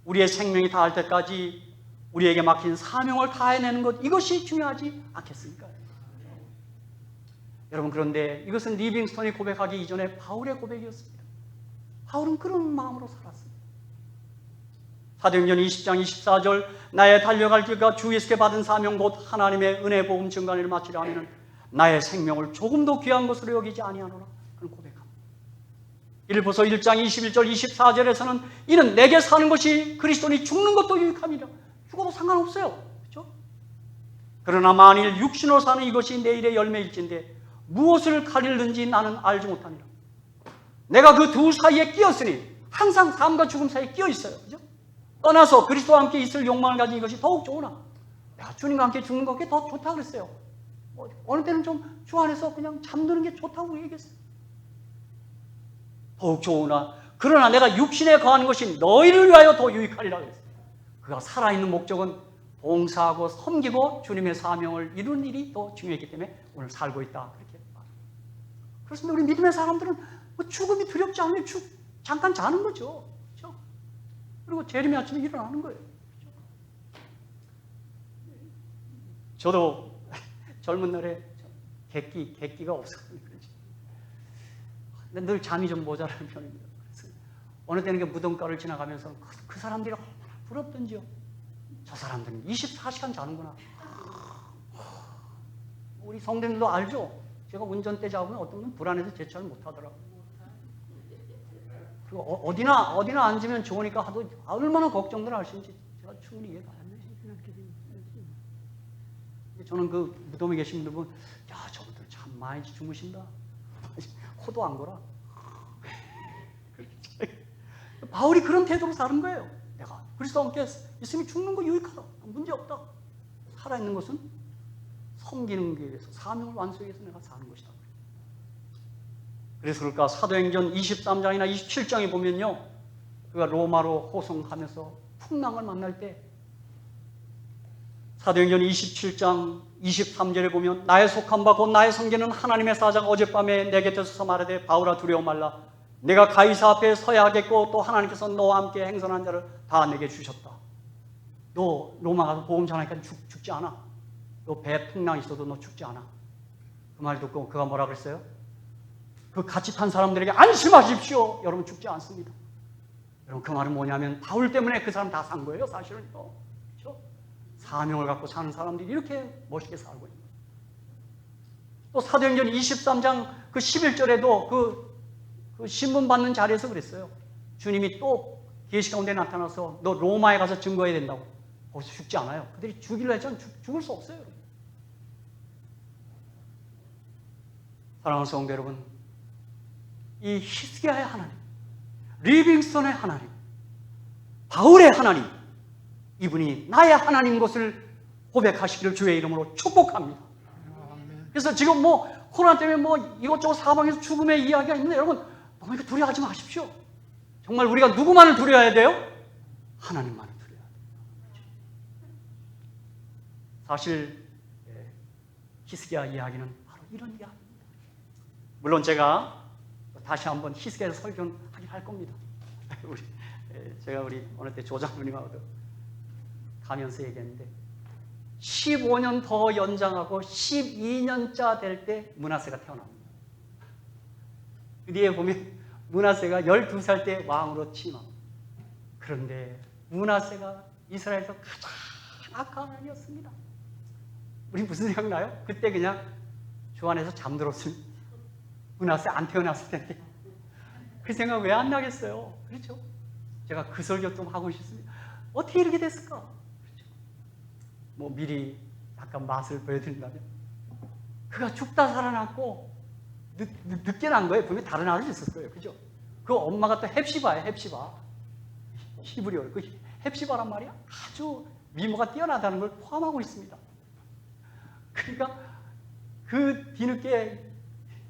우리의 생명이 다할 때까지 우리에게 맡긴 사명을 다해내는 것 이것이 중요하지 않겠습니까? 여러분, 그런데 이것은 리빙스턴이 고백하기 이전에 바울의 고백이었습니다. 바울은 그런 마음으로 살았습니다. 사도행전 20장 24절 나의 달려갈 길과 주 예수께 받은 사명 곧 하나님의 은혜 복음 증거를 마치려 하면 나의 생명을 조금도 귀한 것으로 여기지 아니하노라. 그런 고백합니다. 빌립보서 1장 21절 24절에서는 이는 내게 사는 것이 그리스도니 죽는 것도 유익함이라. 죽어도 상관없어요. 그렇죠? 그러나 만일 육신으로 사는 이것이 내일의 열매일진데 무엇을 가리는지 나는 알지 못하니라. 내가 그 두 사이에 끼었으니 항상 삶과 죽음 사이에 끼어 있어요. 그죠? 떠나서 그리스도와 함께 있을 욕망을 가진 이것이 더욱 좋으나 야, 주님과 함께 죽는 것이 더 좋다 그랬어요. 어느 때는 좀 주 안에서 그냥 잠드는 게 좋다고 얘기했어요. 더욱 좋으나 그러나 내가 육신에 거하는 것이 너희를 위하여 더 유익하리라 그랬어요. 그가 살아있는 목적은 봉사하고 섬기고 주님의 사명을 이루는 일이 더 중요했기 때문에 오늘 살고 있다. 그렇게 말합니다. 그렇습니다. 우리 믿음의 사람들은 뭐 죽음이 두렵지 않으면 잠깐 자는 거죠. 그렇죠? 그리고 재림의 아침에 일어나는 거예요. 그렇죠? 저도 젊은 날에 객기가 없었거든요. 근데 늘 잠이 좀 모자라는 편입니다. 그래서 어느 때는 무덤가를 지나가면서 그 사람들이 얼마나 부럽던지요. 저 사람들은 24시간 자는구나. 우리 성도님도 알죠? 제가 운전대 잡으면 어떤 분 불안해서 제철 못하더라고요. 그리고 어디나 앉으면 좋으니까 하도 얼마나 걱정들 하시는지 제가 충분히 이해가 안 되시죠. 저는 그 무덤에 계신 분들 보면 야, 저분들 참 많이 주무신다. 코도 안 골아. 바울이 그런 태도로 사는 거예요. 내가 그리스도와 함께 있으면 죽는 거 유익하다. 문제 없다. 살아있는 것은 섬기는 게 위해서 사명을 완수하기 위해서 내가 사는 것이다. 그래서 그럴까 사도행전 23장이나 27장에 보면요. 그가 로마로 호송하면서 풍랑을 만날 때 사도행전 27장 23절에 보면 나의 속한 바 곧 나의 성계는 하나님의 사자가 어젯밤에 내 곁에 서서 말하되 바울아 두려워 말라. 내가 가이사 앞에 서야 하겠고 또 하나님께서 너와 함께 행선한 자를 다 내게 주셨다. 너 로마 가서 복음 전하니까 죽지 않아. 너 배 풍랑 있어도 너 죽지 않아. 그 말 듣고 그가 뭐라 그랬어요? 그 같이 탄 사람들에게 안심하십시오. 여러분 죽지 않습니다. 여러분 그 말은 뭐냐면 바울 때문에 그 사람 다 산 거예요. 사실은. 그렇죠? 사명을 갖고 사는 사람들이 이렇게 멋있게 살고 있는 거예요. 또 사도행전 23장 그 11절에도 그 신문 받는 자리에서 그랬어요. 주님이 또 계시 가운데 나타나서 너 로마에 가서 증거해야 된다고. 거기서 죽지 않아요. 그들이 죽이려 했지만 죽을 수 없어요. 사랑하는 성도 여러분, 이 히스기야의 하나님, 리빙스턴의 하나님, 바울의 하나님, 이분이 나의 하나님인 것을 고백하시기를 주의 이름으로 축복합니다. 그래서 지금 뭐 코로나 때문에 뭐 이것저것 사방에서 죽음의 이야기가 있는데 여러분 너무 이거 두려워하지 마십시오. 정말 우리가 누구만을 두려워해야 돼요? 하나님만을 두려워해야 돼요. 사실 히스기야 이야기는 바로 이런 이야기입니다. 물론 제가 다시 한번 히스기야에서 설교하긴 할 겁니다. 제가 우리 어느 때 조장님하고도 가면서 얘기했는데 15년 더 연장하고 12년차 될 때 므낫세가 태어납니다. 그 뒤에 보면 므낫세가 12살 때 왕으로 취임합니다. 그런데 므낫세가 이스라엘에서 가장 악한 아이였습니다. 우리 무슨 생각나요? 그때 그냥 주 안에서 잠들었습니다. 므낫세 안 태어났을 텐데 그 생각 왜 안 나겠어요? 그렇죠? 제가 그 설교 좀 하고 싶습니다. 어떻게 이렇게 됐을까? 그렇죠? 뭐 미리 약간 맛을 보여드린다면 그가 죽다 살아났고 늦게 난 거예요. 분명히 다른 아들이 있을 거예요. 그죠? 그 엄마가 또 헵시바예요. 헵시바. 히브리어. 그 헵시바란 말이야 아주 미모가 뛰어나다는 걸 포함하고 있습니다. 그러니까 그 뒤늦게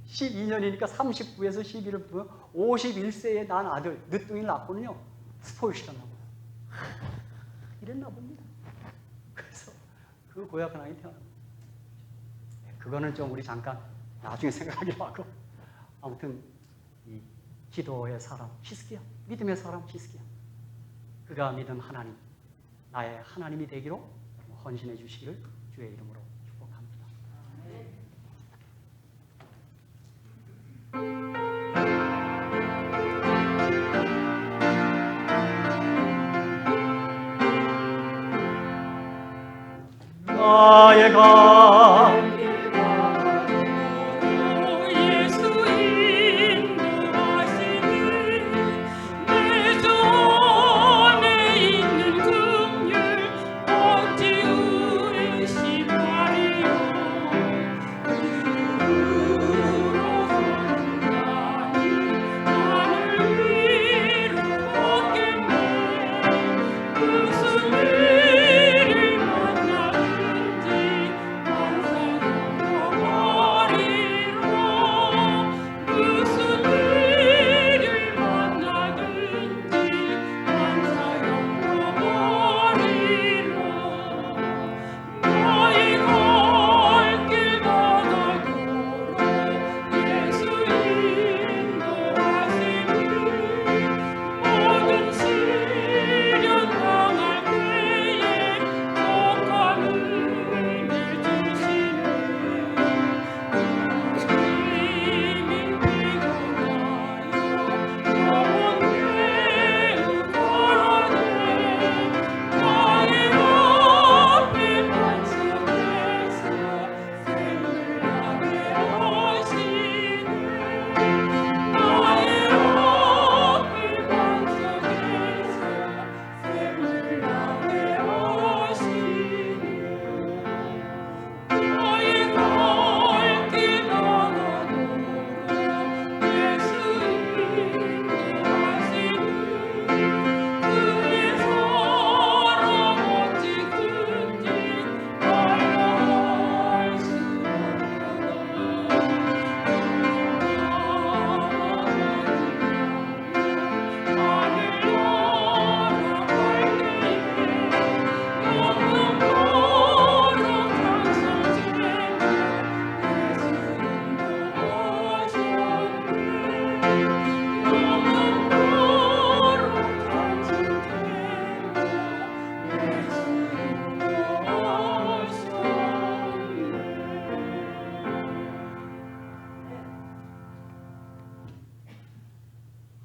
12년이니까 39에서 12를 보면 51세에 난 아들 늦둥이를 낳고는요 스포일 시켰나 봐요. 이랬나 봅니다. 그래서 그 고약한 아이 태어납니다. 그거는 좀 우리 잠깐 나중에 생각하기로 하고 아무튼 이 기도의 사람 히스기야, 믿음의 사람 히스기야, 그가 믿은 하나님, 나의 하나님이 되기로 헌신해 주시기를 주의 이름으로 축복합니다. 나의 갈 예수 인도하시는 내 손에 있는 긍휼 어찌 의심하리요 나를 위로하겠네 무슨 일을 만나든지 반사용하리라 무슨 일을 만나든지 반사용하리라 나의 갈 길마다 걸어 예수 인도하시는 모든 시련 당할 때에 독한 은혜 주시는 주님이 피곤하여 영원 매우 바라네 나의 앞에 반석에서 샘을 나게 하시네 나의 앞에 반석에서 샘을 나게 하시네 나의 갈 길마다 걸어 예수 인도하시는 그의 사랑 어찌 큰지 말로 할수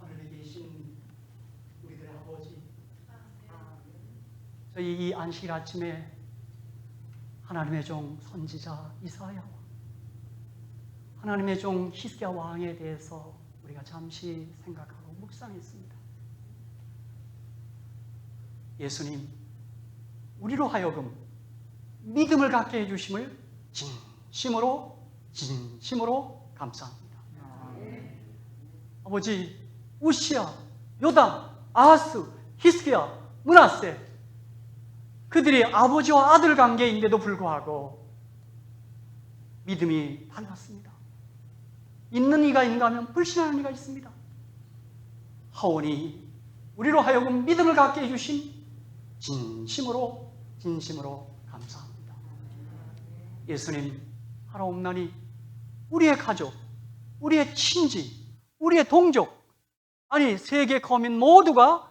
하늘에 계신 우리들의 아버지, 저희 이 안식 아침에 하나님의 종 선지자 이사야와 하나님의 종 히스기야 왕에 대해서 우리가 잠시 생각하고 묵상했습니다. 예수님, 우리로 하여금 믿음을 갖게 해주심을 진심으로 감사합니다. 아버지, 우시야, 요담, 아하스, 히스기야, 므낫세 그들이 아버지와 아들 관계인데도 불구하고 믿음이 달랐습니다. 있는 이가 있는가 하면 불신하는 이가 있습니다. 하오니 우리로 하여금 믿음을 갖게 해주신 진심으로 감사합니다. 예수님, 하나옵나니 우리의 가족, 우리의 친지, 우리의 동족, 아니 세계 거민 모두가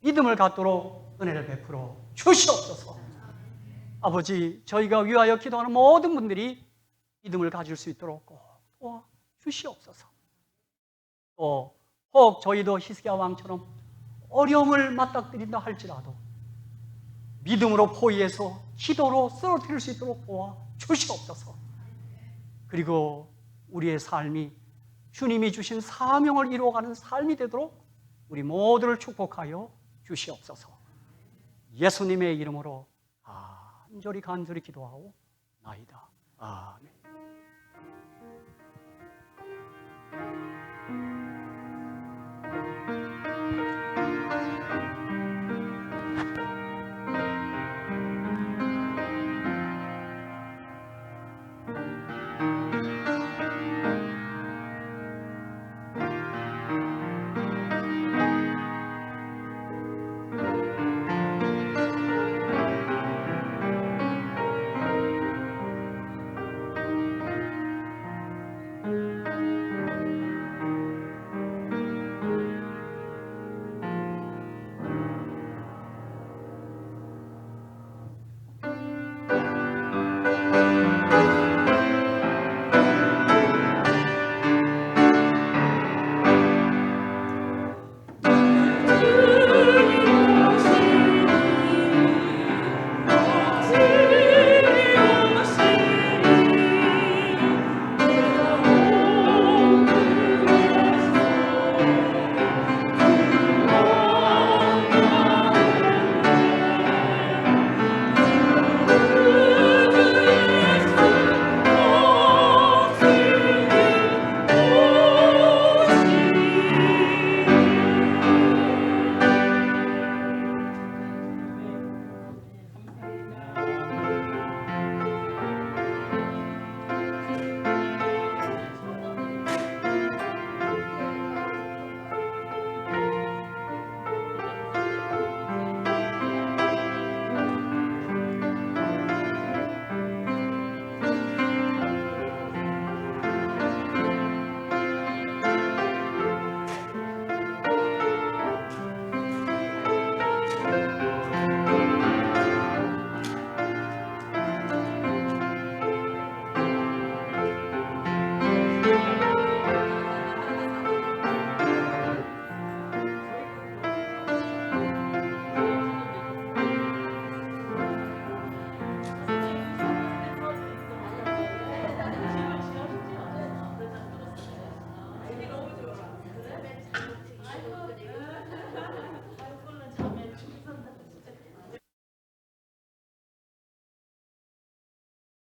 믿음을 갖도록 은혜를 베풀어 주시옵소서. 아버지, 저희가 위하여 기도하는 모든 분들이 믿음을 가질 수 있도록 꼭 도와 주시옵소서. 또 혹 저희도 히스기야 왕처럼 어려움을 맞닥뜨린다 할지라도 믿음으로 포위해서 기도로 쓰러뜨릴 수 있도록 도와 주시옵소서. 그리고 우리의 삶이 주님이 주신 사명을 이루어가는 삶이 되도록 우리 모두를 축복하여 주시옵소서. 예수님의 이름으로 간절히 기도하오 나이다. 아멘.